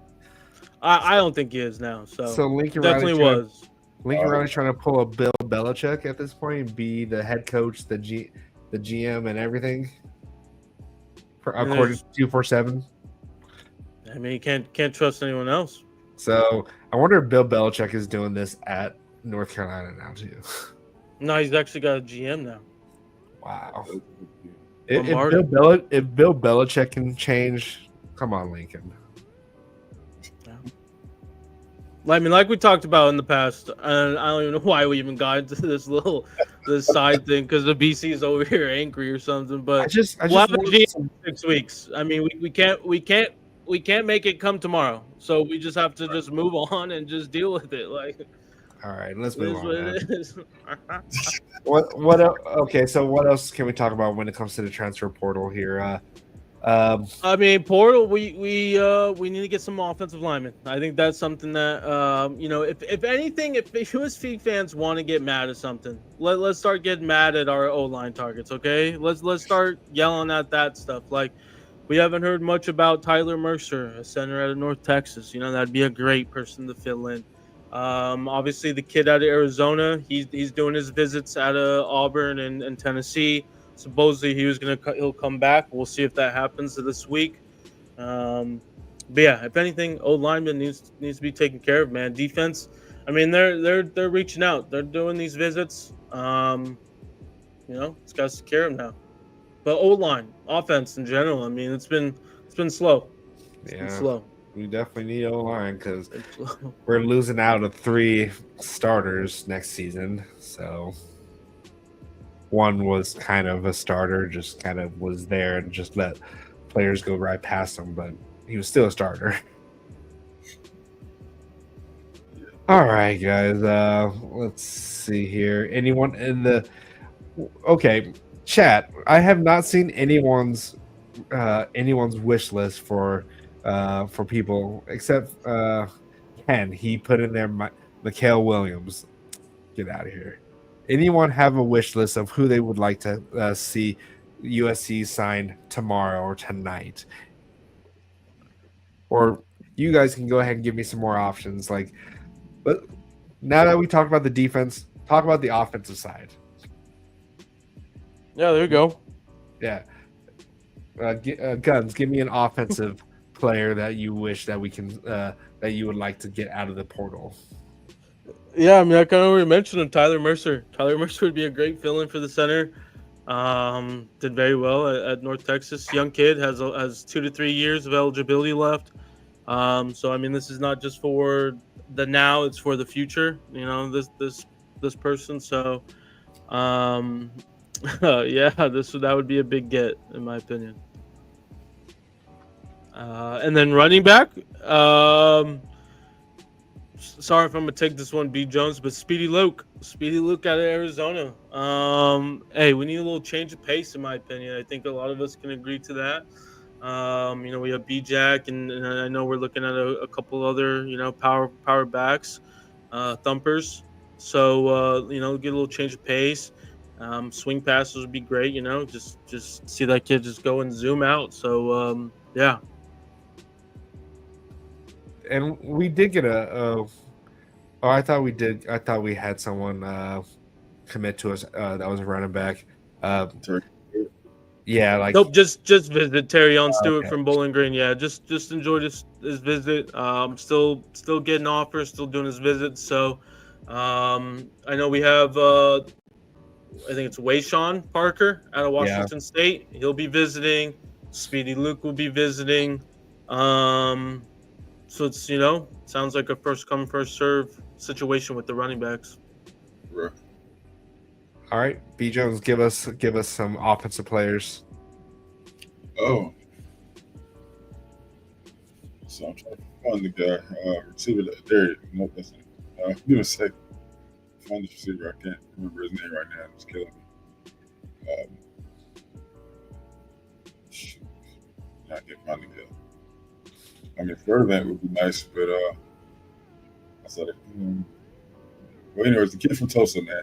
D: I don't think he is now. So
B: Lincoln
D: definitely was.
B: Lincoln Riley's trying to pull a Bill Belichick at this point, be the head coach, the GM, and everything. According to 247.
D: I mean, you can't trust anyone else.
B: So I wonder if Bill Belichick is doing this at North Carolina now too.
D: No, he's actually got a GM now.
B: Wow. If Bill Belichick can change, come on, Lincoln.
D: Yeah. I mean, like we talked about in the past, and I don't even know why we even got into this side thing, because the BC is over here angry or something. But we'll have a GM in 6 weeks. I mean, we can't make it come tomorrow, so we just have to just move on and just deal with it. Like,
B: all right, let's move on. What? Okay, so what else can we talk about when it comes to the transfer portal here?
D: I mean, portal. We need to get some offensive linemen. I think that's something that if anything, if USC fans want to get mad at something, let's start getting mad at our O-line targets. Okay, let's start yelling at that stuff. Like, we haven't heard much about Tyler Mercer, a center out of North Texas. That'd be a great person to fill in. Obviously, the kid out of Arizona, he's doing his visits out of Auburn and Tennessee. Supposedly he'll come back. We'll see if that happens this week. But yeah, if anything, old lineman needs to be taken care of, man. Defense, I mean, they're reaching out. They're doing these visits. It's got to secure them now. But old line, offense in general, I mean, it's been slow. It's been slow.
B: We definitely need O-line because we're losing out of 3 starters next season. So one was kind of a starter, just kind of was there and just let players go right past him, but he was still a starter. All right, guys. Let's see here. Anyone in the chat? I have not seen anyone's wish list for people except Ken. He put in there Mikael Williams. Get out of here. Anyone have a wish list of who they would like to see USC sign tomorrow or tonight? Or you guys can go ahead and give me some more options. But now that we talked about the defense, talk about the offensive side.
D: Yeah, there you go.
B: Yeah. Guns, give me an offensive player that you wish that we can that you would like to get out of the portal.
D: Yeah, I mean, I kind of already mentioned him, Tyler Mercer. Tyler Mercer would be a great fill-in for the center. Did very well at North Texas. Young kid has 2 to 3 years of eligibility left. So I mean, this is not just for the now; it's for the future. You know, this person. So, um, yeah, that would be a big get in my opinion. And then running back. Sorry if I'm gonna take this one, B Jones, but Speedy Luke out of Arizona. Hey, we need a little change of pace, in my opinion. I think a lot of us can agree to that. We have B Jack, and I know we're looking at a couple other, power backs, thumpers. So get a little change of pace. Swing passes would be great. Just see that kid just go and zoom out. So yeah.
B: And we did get oh, I thought we did. I thought we had someone commit to us that was a running back. Yeah, like
D: Nope, just visit Terry on Stewart
B: okay.
D: from Bowling Green. Yeah, just enjoyed his visit. Still getting offers, still doing his visits. So, I know we have I think it's Wayshawn Parker out of
B: Yeah.
D: Washington State. He'll be visiting. Speedy Luke will be visiting. So it's sounds like a first come first serve situation with the running backs.
C: Right.
B: All right, B Jones, give us some offensive players.
C: Oh, so I'm trying to find the guy. Receiver. There. No, that's it. Give me a second. Find the receiver. I can't remember his name right now. It's killing me. Shoot. I can't find the guy. I mean, Fairbank would be nice, but I said it. Well, anyways, the kid from Tulsa, man.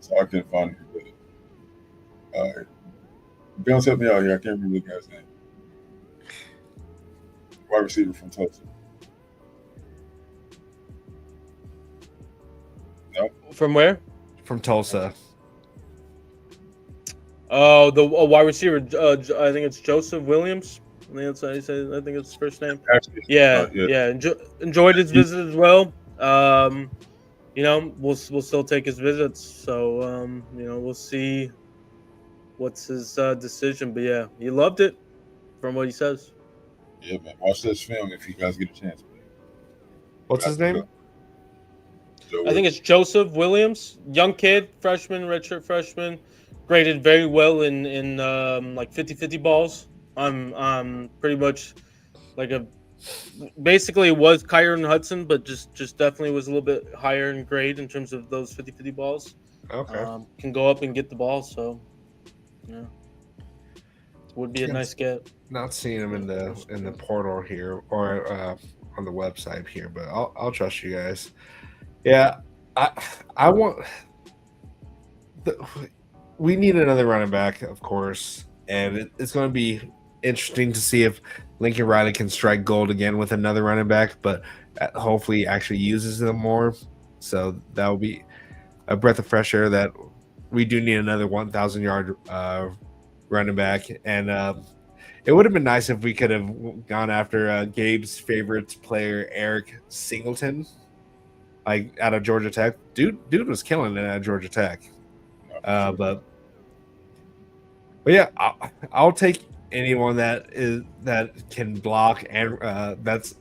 C: So I can't find him. But Bounce help me out here. I can't remember the guy's name. Wide receiver from Tulsa. No.
D: From where?
B: From Tulsa.
D: Oh, the wide receiver. I think it's Joseph Williams. I think that's how you say. I think it's his first name.
C: Actually,
D: Yeah. Enjoyed his visit as well. We'll still take his visits. So we'll see what's his decision. But yeah, he loved it from what he says.
C: Yeah, man. Watch this film if you guys get a chance.
B: What's his name?
D: I think it's Joseph Williams, young kid, freshman, redshirt freshman, graded very well in like 50-50 balls. I'm pretty much like basically it was Kyron Hudson, but just definitely was a little bit higher in grade in terms of those 50-50 balls.
B: Okay.
D: Can go up and get the ball, so yeah. Would be a nice get.
B: Not seeing him in the portal here or on the website here, but I'll trust you guys. Yeah, I want. We need another running back, of course, and it's going to be interesting to see if Lincoln Riley can strike gold again with another running back, but hopefully actually uses them more. So that will be a breath of fresh air that we do need another 1,000-yard running back. And it would have been nice if we could have gone after Gabe's favorite player, Eric Singleton, like out of Georgia Tech. Dude was killing it at Georgia Tech. But yeah, I'll take anyone that can block and that's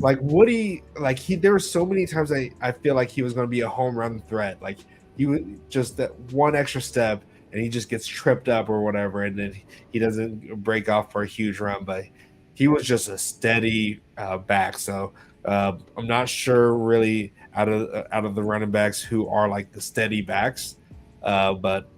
B: like Woody. Like there were so many times I feel like he was going to be a home run threat. Like he would just that one extra step and he just gets tripped up or whatever, and then he doesn't break off for a huge run. But he was just a steady back. So I'm not sure really out of the running backs who are like the steady backs. But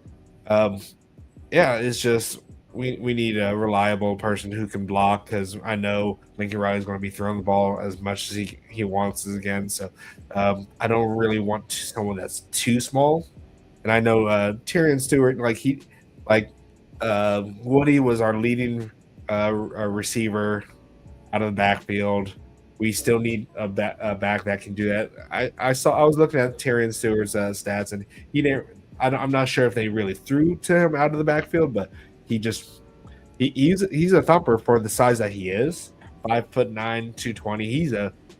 B: yeah, it's just we need a reliable person who can block, because I know Lincoln Riley is going to be throwing the ball as much as he wants again. So I don't really want someone that's too small. And I know Tyrion Stewart, Woody was our leading receiver out of the backfield. We still need a back that can do that. I was looking at Tyrion Stewart's stats, and he didn't. I'm not sure if they really threw to him out of the backfield, but he's a thumper for the size that he is. 5'9", 220.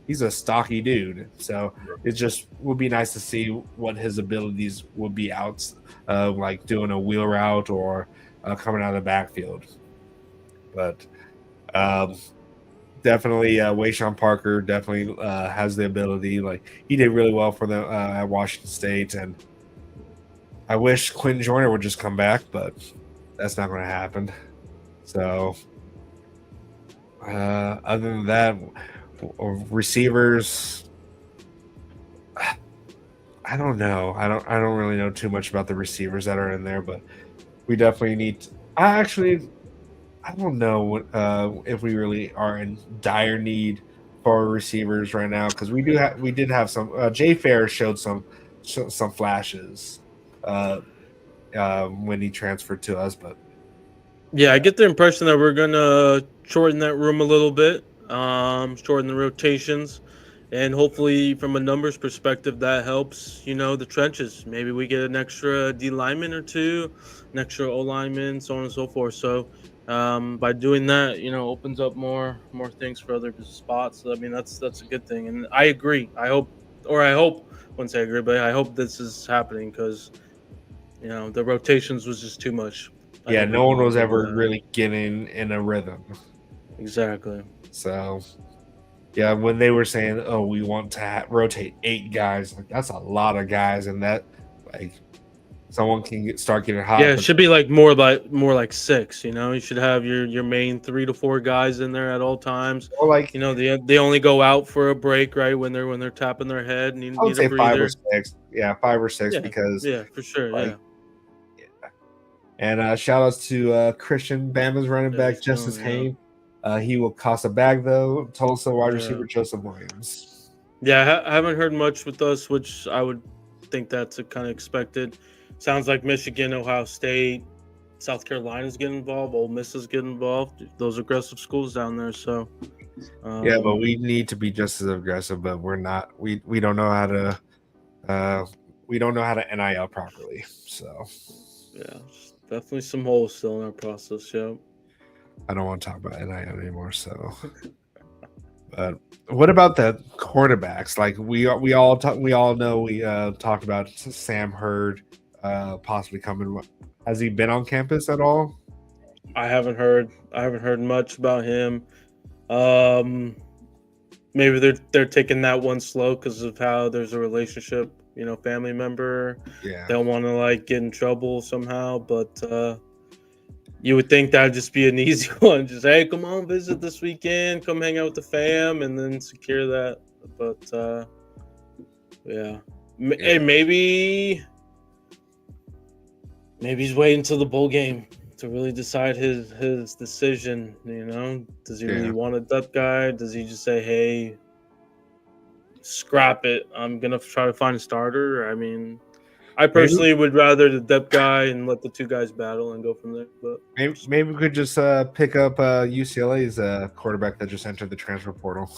B: He's he's a stocky dude. So it just would be nice to see what his abilities would be out, like doing a wheel route or coming out of the backfield. But definitely, Wayshawn Parker definitely has the ability. Like he did really well for them at Washington State, and I wish Quentin Joyner would just come back, but that's not going to happen. So, other than that, receivers, I don't know. I don't really know too much about the receivers that are in there, but we definitely need. I don't know if we really are in dire need for receivers right now because we did have some. Jay Fair showed some flashes when he transferred to us, but
D: Yeah, I get the impression that we're gonna shorten that room a little bit, shorten the rotations, and hopefully, from a numbers perspective, that helps. The trenches. Maybe we get an extra D lineman or two, an extra O lineman, so on and so forth. So, by doing that, opens up more things for other spots. So, I mean, that's a good thing, and I agree. I hope, once I agree, but I hope this is happening because the rotations was just too much.
B: yeah, no one was ever really getting in a rhythm.
D: Exactly.
B: So, yeah, when they were saying, "Oh, we want to rotate 8 guys," like that's a lot of guys, and that like someone can start getting hot.
D: Yeah, it should be more like 6. You should have your main 3 to 4 guys in there at all times.
B: Or like
D: they only go out for a break, right, when they're tapping their head and
B: I would say
D: a breather.
B: 5 or 6. Yeah, 5 or 6 because
D: for sure.
B: like, And shout outs to Christian Bama's running back Justice Hayne. He will cost a bag though. Tulsa wide receiver Joseph Williams.
D: Yeah, I haven't heard much with us, which I would think that's kind of expected. Sounds like Michigan, Ohio State, South Carolina's getting involved. Ole Miss is getting involved. Those aggressive schools down there. So
B: yeah, but we need to be just as aggressive. But we're not. We don't know how to. We don't know how to NIL properly. So
D: yeah, definitely some holes still in our process. Yeah.
B: I don't want to talk about NIL anymore. So, but what about the quarterbacks? Like we all know we talked about Sam Hurd possibly coming. Has he been on campus at all?
D: I haven't heard much about him. Maybe they're taking that one slow because of how there's a relationship, family member.
B: Yeah,
D: they don't want to get in trouble somehow, but you would think that'd just be an easy one. Just, hey, come on, visit this weekend, come hang out with the fam, and then secure that. But yeah. Hey, maybe he's waiting until the bowl game to really decide his decision. Does he really want that guy? Does he just say, hey, scrap it, I'm gonna try to find a starter? I mean, I personally would rather the depth guy and let the 2 guys battle and go from there. But
B: maybe we could just pick up UCLA's quarterback that just entered the transfer portal.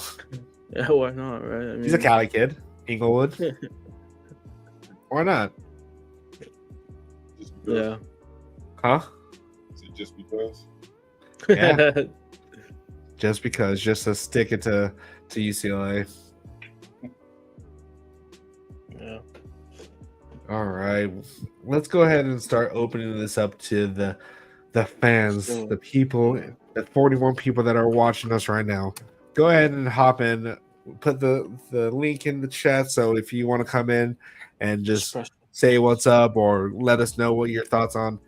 D: Yeah, why not, right? I mean,
B: he's a Cali kid, Inglewood. Why not?
D: Yeah.
B: Huh?
C: Is it just because?
B: Yeah. just to stick it to UCLA.
D: Yeah.
B: All right, let's go ahead and start opening this up to the fans, the people, the 41 people that are watching us right now. Go ahead and hop in, put the link in the chat. So if you want to come in and just say what's up or let us know what your thoughts on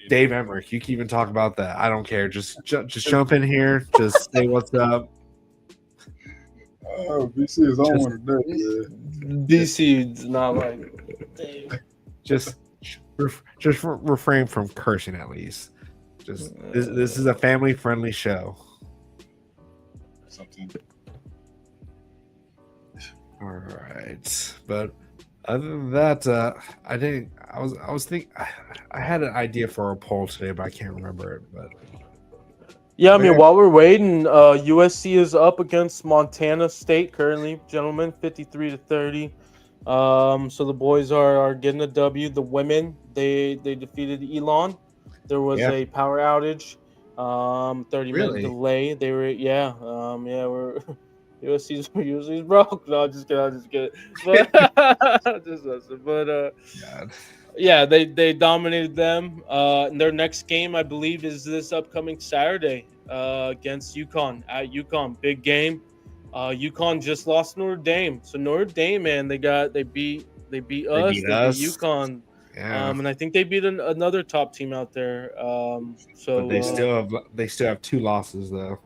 B: Dave Emmerich, you can even talk about that. I don't care. Just jump in here. Just say what's up.
C: Oh, BC is on one today.
D: BC is not
B: just refrain from cursing at least. Just this is a family friendly show.
C: Something.
B: All right, but other than that, I was thinking I had an idea for a poll today, but I can't remember it. But
D: yeah, I mean, while we're waiting, USC is up against Montana State currently, gentlemen, 53-30. So the boys are getting a W. The women, they defeated Elon. There was a power outage. 30-minute
B: Really?
D: delay. They were we're USC's broke. No, I'm just kidding. I'm just kidding. But just listen. But
B: God.
D: yeah, they dominated them. Their next game, I believe, is this upcoming Saturday against UConn at UConn. Big game. UConn just lost Notre Dame, so Notre Dame, man, they beat
B: They
D: us.
B: beat
D: They beat
B: us.
D: UConn.
B: Yeah.
D: And I think they beat another top team out there.
B: But they still have 2 losses though.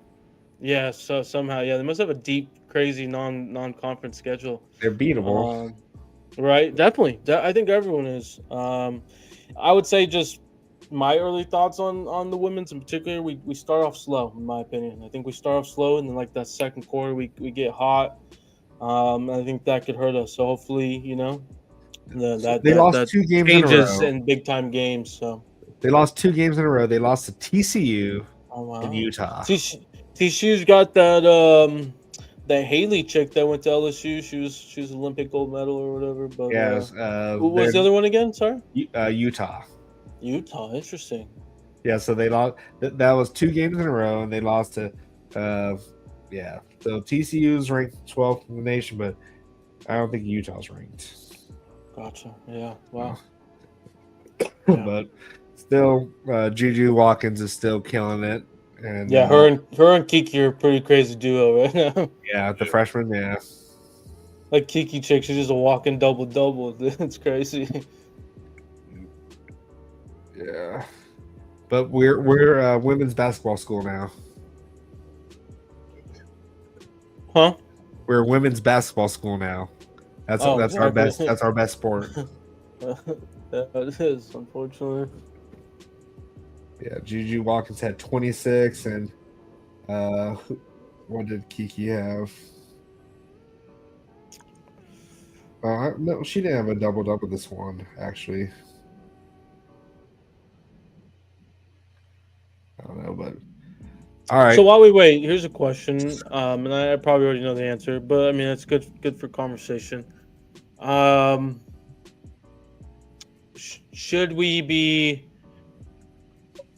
D: Yeah, so somehow, yeah, they must have a deep, crazy non-conference schedule.
B: They're beatable.
D: Right, definitely. I think everyone is. I would say just my early thoughts on the women's in particular. We start off slow, in my opinion. I think we start off slow, and then like that second quarter, we get hot. I think that could hurt us. So hopefully,
B: They lost
D: that
B: 2 games in a
D: changes
B: row.
D: in big time games. So
B: They lost 2 games in a row. They lost to TCU
D: oh
B: and
D: wow,
B: Utah.
D: TCU's got that Haley chick that went to LSU. She was Olympic gold medal or whatever. But
B: Yes,
D: who was the other one again? Sorry,
B: Utah.
D: Utah. Interesting.
B: Yeah, so they lost. That was 2 games in a row, and they lost to, yeah. So TCU's ranked 12th in the nation, but I don't think Utah's ranked.
D: Gotcha. Yeah. Wow.
B: But still, Juju Watkins is still killing it. And
D: Yeah, her and Kiki are a pretty crazy duo right now.
B: yeah, the freshman, yeah.
D: Like Kiki chick, she's just a walking double. It's crazy.
B: Yeah. But we're a women's basketball school now.
D: Huh?
B: We're a women's basketball school now. That's our best. That's our best sport.
D: Yeah, it is, unfortunately.
B: Yeah, Juju Watkins had 26, and what did Kiki have? No, she didn't have a double this one actually. I don't know, but all right.
D: So while we wait, here's a question. And I probably already know the answer, but I mean it's good for conversation. Should we be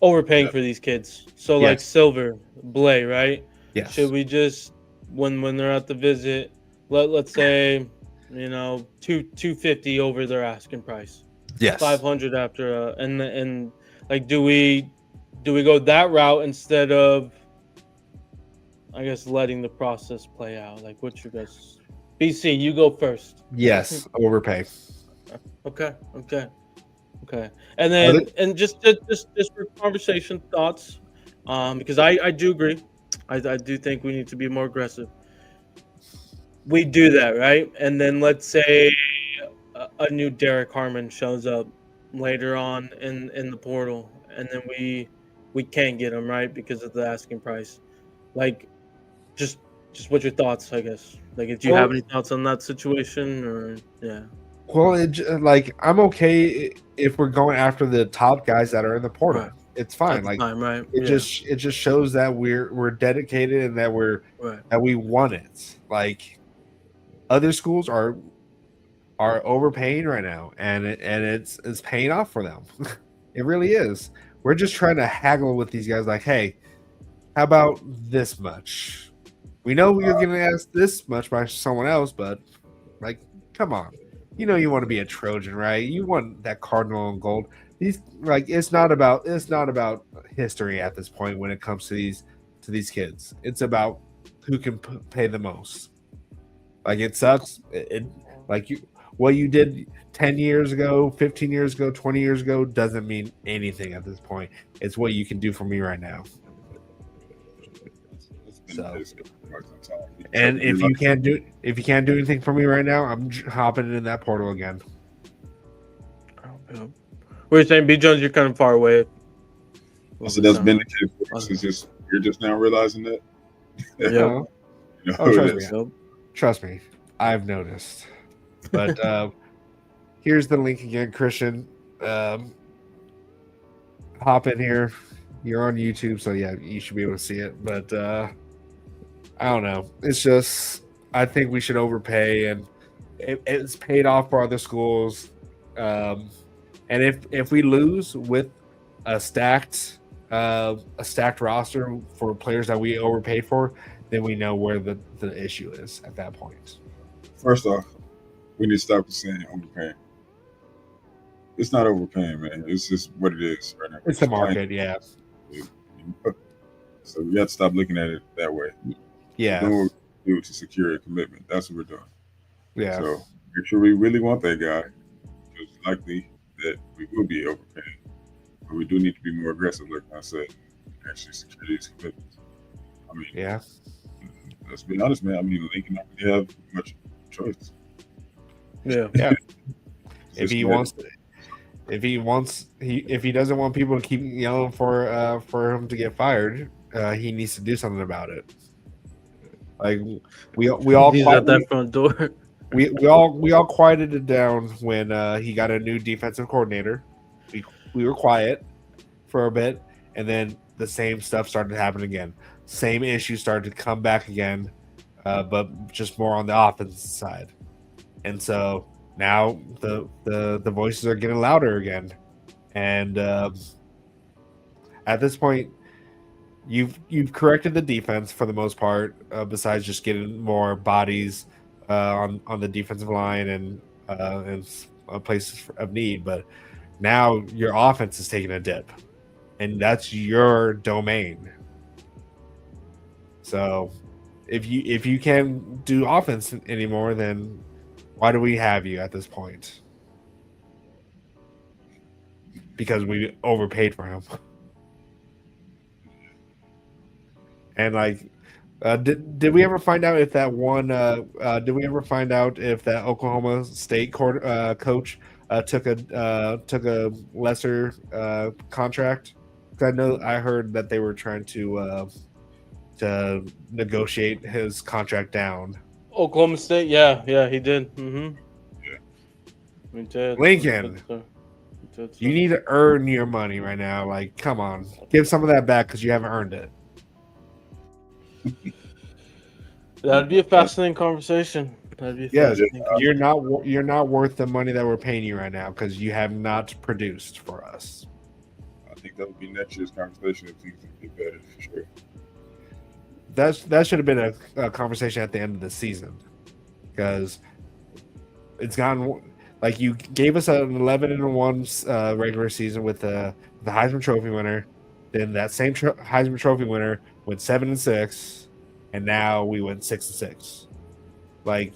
D: overpaying for these kids? So like
B: Yes.
D: Silver, Blay, right?
B: Yes.
D: Should we just when they're at the visit, let's say, 250 over their asking price,
B: Yes.
D: 500 after, and like do we go that route instead of, I guess, letting the process play out? Like, what's your guys? BC, you go first.
B: Yes. Overpay.
D: Okay. And then and just for conversation thoughts, because I do agree. I do think we need to be more aggressive. We do that, right? And then let's say a new Derek Harmon shows up later on in the portal, and then we can't get him, right, because of the asking price. Like, just what's your thoughts, I guess? Like, do you have any thoughts on that situation, or yeah?
B: Well, I'm okay if we're going after the top guys that are in the portal.
D: Right.
B: It's fine.
D: At the
B: Like
D: time, right?
B: it just shows that we're dedicated and that that we want it. Like other schools are overpaying right now, and it's paying off for them. It really is. We're just trying to haggle with these guys. Like, hey, how about this much? We know you're going to ask this much by someone else, but like, come on. You want to be a Trojan, right? You want that cardinal and gold. It's not about history at this point when it comes to these kids. It's about who can pay the most. Like, it sucks. What you did 10 years ago, 15 years ago, 20 years ago doesn't mean anything at this point. It's what you can do for me right now. So, and if you can't do anything for me right now, I'm hopping in that portal again.
D: What are you saying, B Jones? You're kind of far away.
C: So that's been the case for us. You're just now realizing that.
D: Yeah.
B: Trust me, I've noticed. But here's the link again, Christian. Hop in here. You're on YouTube, so yeah, you should be able to see it. But I don't know. It's just, I think we should overpay, and it's paid off for other schools. And if we lose with a stacked a stacked roster for players that we overpaid for, then we know where the issue is at that point.
C: First off, we need to stop saying overpaying. It's not overpaying, man. It's just what it is right now.
B: It's the market, yeah.
C: So we have to stop looking at it that way.
B: Yeah.
C: We're doing what we do to secure a commitment. That's what we're doing.
B: Yeah.
C: So make sure we really want that guy. It's likely that we will be overpaying. But we do need to be more aggressive, like I said, actually secure these commitments. I mean,
B: yeah.
C: Let's be honest, man. I mean, Lincoln don't really have much choice.
D: Yeah.
B: Yeah. If he doesn't want people to keep yelling for him to get fired, he needs to do something about it. Like we all
D: He's at that front door.
B: we all quieted it down when he got a new defensive coordinator. We were quiet for a bit, and then the same stuff started to happen again. Same issues started to come back again, but just more on the offensive side. And so now the voices are getting louder again, and at this point, you've corrected the defense for the most part. Besides just getting more bodies on the defensive line and places of need, but now your offense is taking a dip, and that's your domain. So if you can't do offense anymore, then why do we have you at this point? Because we overpaid for him. And like, did we ever find out if that one? Did we ever find out if that Oklahoma State coach took a lesser contract? Because I heard that they were trying to negotiate his contract down.
D: Oklahoma State, yeah, he did. Mm-hmm.
C: Yeah.
D: We did.
B: Lincoln, you need to earn your money right now. Like, come on, give some of that back because you haven't earned it.
D: That'd be a fascinating conversation.
B: You're not worth the money that we're paying you right now because you have not produced for us.
C: I think that would be next year's conversation if things would be better for sure.
B: That should have been a conversation at the end of the season, because it's gotten like you gave us an 11-1 regular season with the Heisman Trophy winner, then that same Heisman Trophy winner went 7-6, and now we went 6-6. Like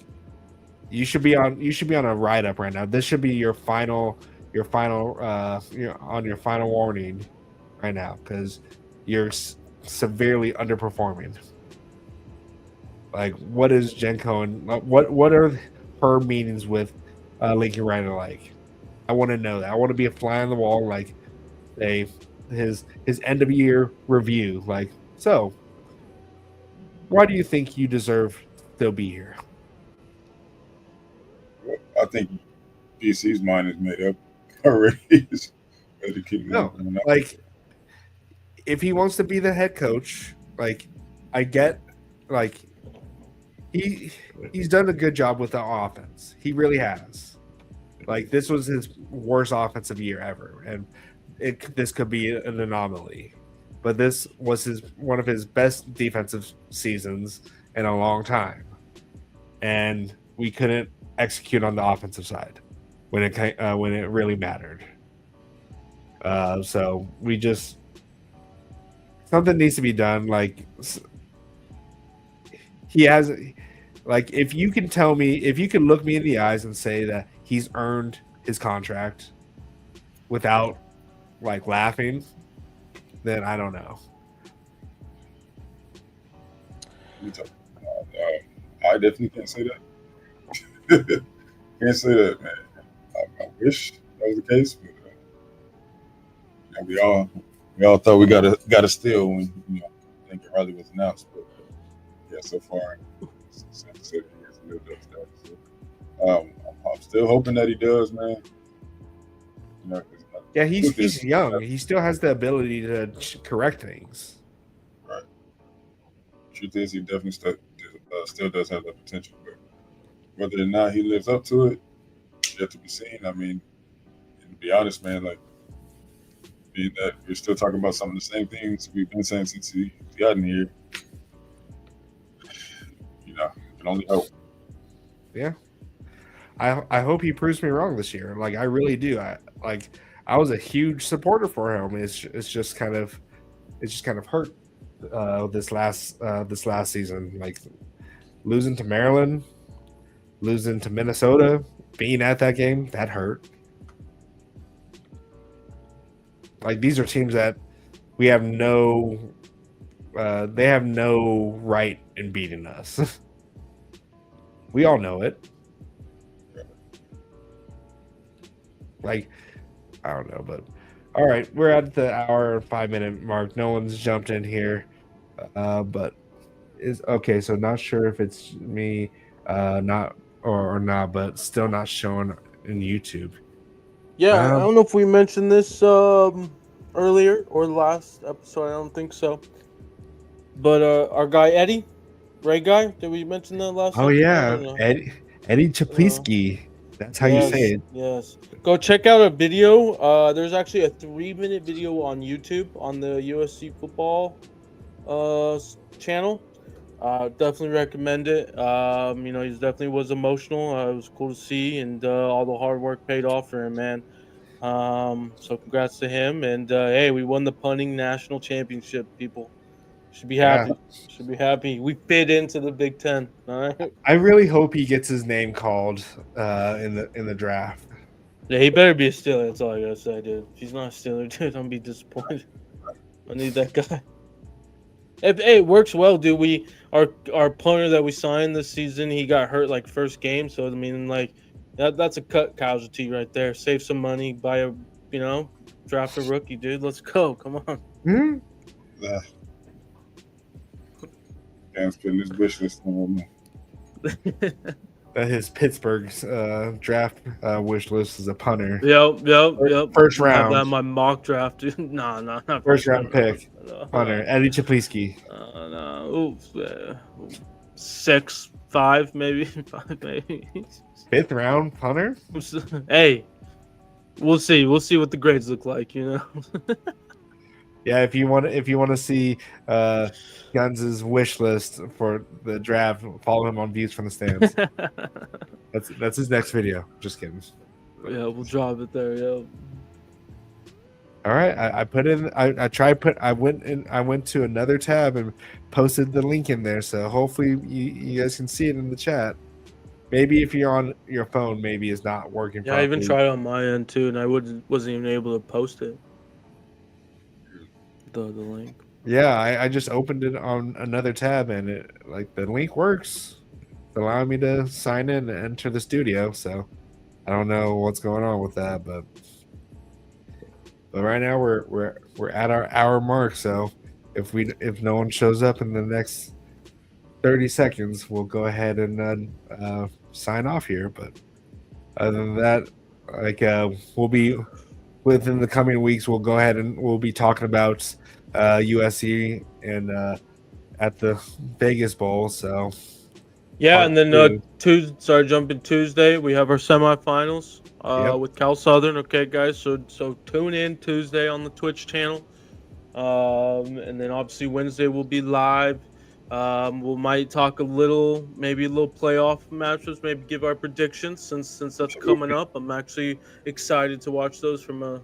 B: you should be on a ride up right now. This should be your final warning right now because you're severely underperforming. Like, what is Jen Cohen? What are her meetings with Lincoln Riley like? I want to know that. I want to be a fly on the wall, like his end of year review. Like, so why do you think you deserve to still be here?
C: I think BC's mind is made up already.
B: No, like if he wants to be the head coach, like I get, like he's done a good job with the offense. He really has. Like this was his worst offensive year ever, and this could be an anomaly. But this was one of his best defensive seasons in a long time, and we couldn't execute on the offensive side when it really mattered. So we just something needs to be done. Like he has, like if you can look me in the eyes and say that he's earned his contract without like laughing, then I don't know.
C: I definitely can't say that. Can't say that, man. I wish that was the case, but we all thought we got a steal when Lincoln Riley was announced, but yeah, so far since he has lived up to that. So, I'm still hoping that he does, man.
B: Yeah, he's young. He still has the ability to correct things.
C: Right. Truth is, he definitely still does have that potential, but whether or not he lives up to it, yet to be seen. I mean, and to be honest, man, like mean that we're still talking about some of the same things we've been saying since he got in here. You know, can only hope.
B: Yeah. I hope he proves me wrong this year. Like I really do. I was a huge supporter for him. It's just kind of hurt this last season. Like losing to Maryland, losing to Minnesota, being at that game, that hurt. Like these are teams that we have they have no right in beating us. We all know it. Like, I don't know, but all right, we're at the hour and 5 minute mark. No one's jumped in here, but is okay. So not sure if it's me, not or not, but still not showing in YouTube.
D: Yeah, I don't know if we mentioned this earlier or the last episode. I don't think so. But our guy Eddie, Ray guy, did we mention that last?
B: Oh yeah,
D: no?
B: Eddie Chapliski. That's how
D: Yes,
B: you say it.
D: Yes. Go check out a video. There's actually a 3-minute video on YouTube on the USC football channel. Definitely recommend it. You know, he definitely was emotional. It was cool to see, and all the hard work paid off for him, man. So congrats to him. And hey, we won the punting national championship, people. Should be happy.
B: Yeah.
D: Should be happy. We fit into the Big Ten. All right.
B: I really hope he gets his name called in the draft.
D: Yeah, he better be a Steeler. That's all I gotta say, dude. If he's not a Steeler, dude, I'm gonna be disappointed. I need that guy. Hey, it works well, dude. Our punter that we signed this season, he got hurt like first game. So I mean, like that's a cut casualty right there. Save some money, buy a draft a rookie, dude. Let's go. Come on.
B: Hmm?
C: Dan's putting his wish list on me.
B: His Pittsburgh's draft wish list is a punter.
D: Yep.
B: First
D: I have
B: round.
D: that in my mock draft, dude. No, not
B: First round pick.
D: No.
B: Punter. Eddie Chapliski.
D: No. 6, 5, maybe 5, maybe.
B: Fifth round punter.
D: Hey, we'll see. We'll see what the grades look like.
B: Yeah, if you want to see Guns' wish list for the draft, follow him on Views from the Stands. That's his next video. Just kidding.
D: Yeah, we'll drop it there. Yeah.
B: All right, I put in. I went to another tab and posted the link in there. So hopefully you guys can see it in the chat. Maybe if you're on your phone, maybe it's not working.
D: Yeah, properly. I even tried on my end too, and I wasn't even able to post it. The link.
B: Yeah, I just opened it on another tab, and the link works. It's allowing me to sign in and enter the studio. So I don't know what's going on with that, but right now we're at our hour mark. So if no one shows up in the next 30 seconds, we'll go ahead and sign off here. But other than that, we'll be within the coming weeks. We'll go ahead and we'll be talking about USC and at the Vegas Bowl. So
D: yeah, and then Tuesday we have our semifinals with Cal Southern. Okay, guys, so tune in Tuesday on the Twitch channel, and then obviously Wednesday we'll be live. We might talk maybe a little playoff matches, maybe give our predictions since that's coming up. I'm actually excited to watch those from a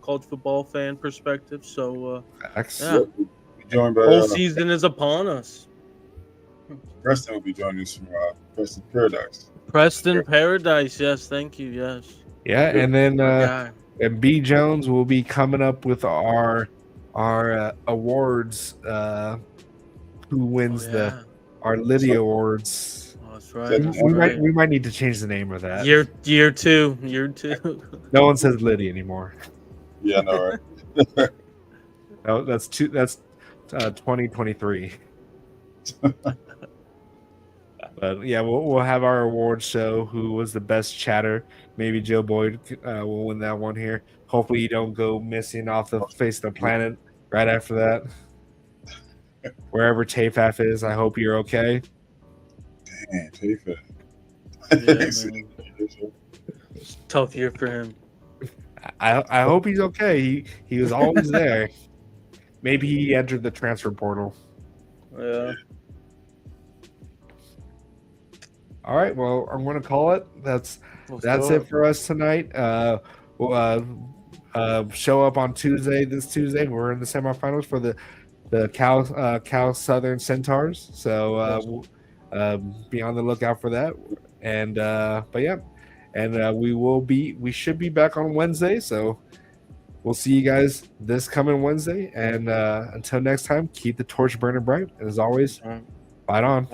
D: college football fan perspective. So yeah, whole season is upon us.
C: Preston will be joining us from Preston Paradise.
D: Preston Paradise, yes, thank you, yes.
B: Yeah, and then and B Jones will be coming up with our awards. Who wins our Liddy Awards?
D: Oh, that's right.
B: We might need to change the name of that.
D: Year two.
B: No one says Liddy anymore.
C: Yeah, no, right.
B: No, that's 2023. But yeah, we'll have our awards show. Who was the best chatter? Maybe Joe Boyd will win that one here. Hopefully, you don't go missing off the face of the planet right after that. Wherever Tafaf is, I hope you're okay.
C: Damn, Tafaf.
D: Yeah, tough year for him.
B: I hope he's okay. He was always there. Maybe he entered the transfer portal.
D: Yeah.
B: All right. Well, I'm going to call it. That's
D: Let's
B: it for us tonight. We'll show up on Tuesday. This Tuesday, we're in the semifinals for the Cal Southern Centaurs. So be on the lookout for that. And but yeah, and we should be back on Wednesday. So we'll see you guys this coming Wednesday. And until next time, keep the torch burning bright. And as always,
D: All right.
B: fight on.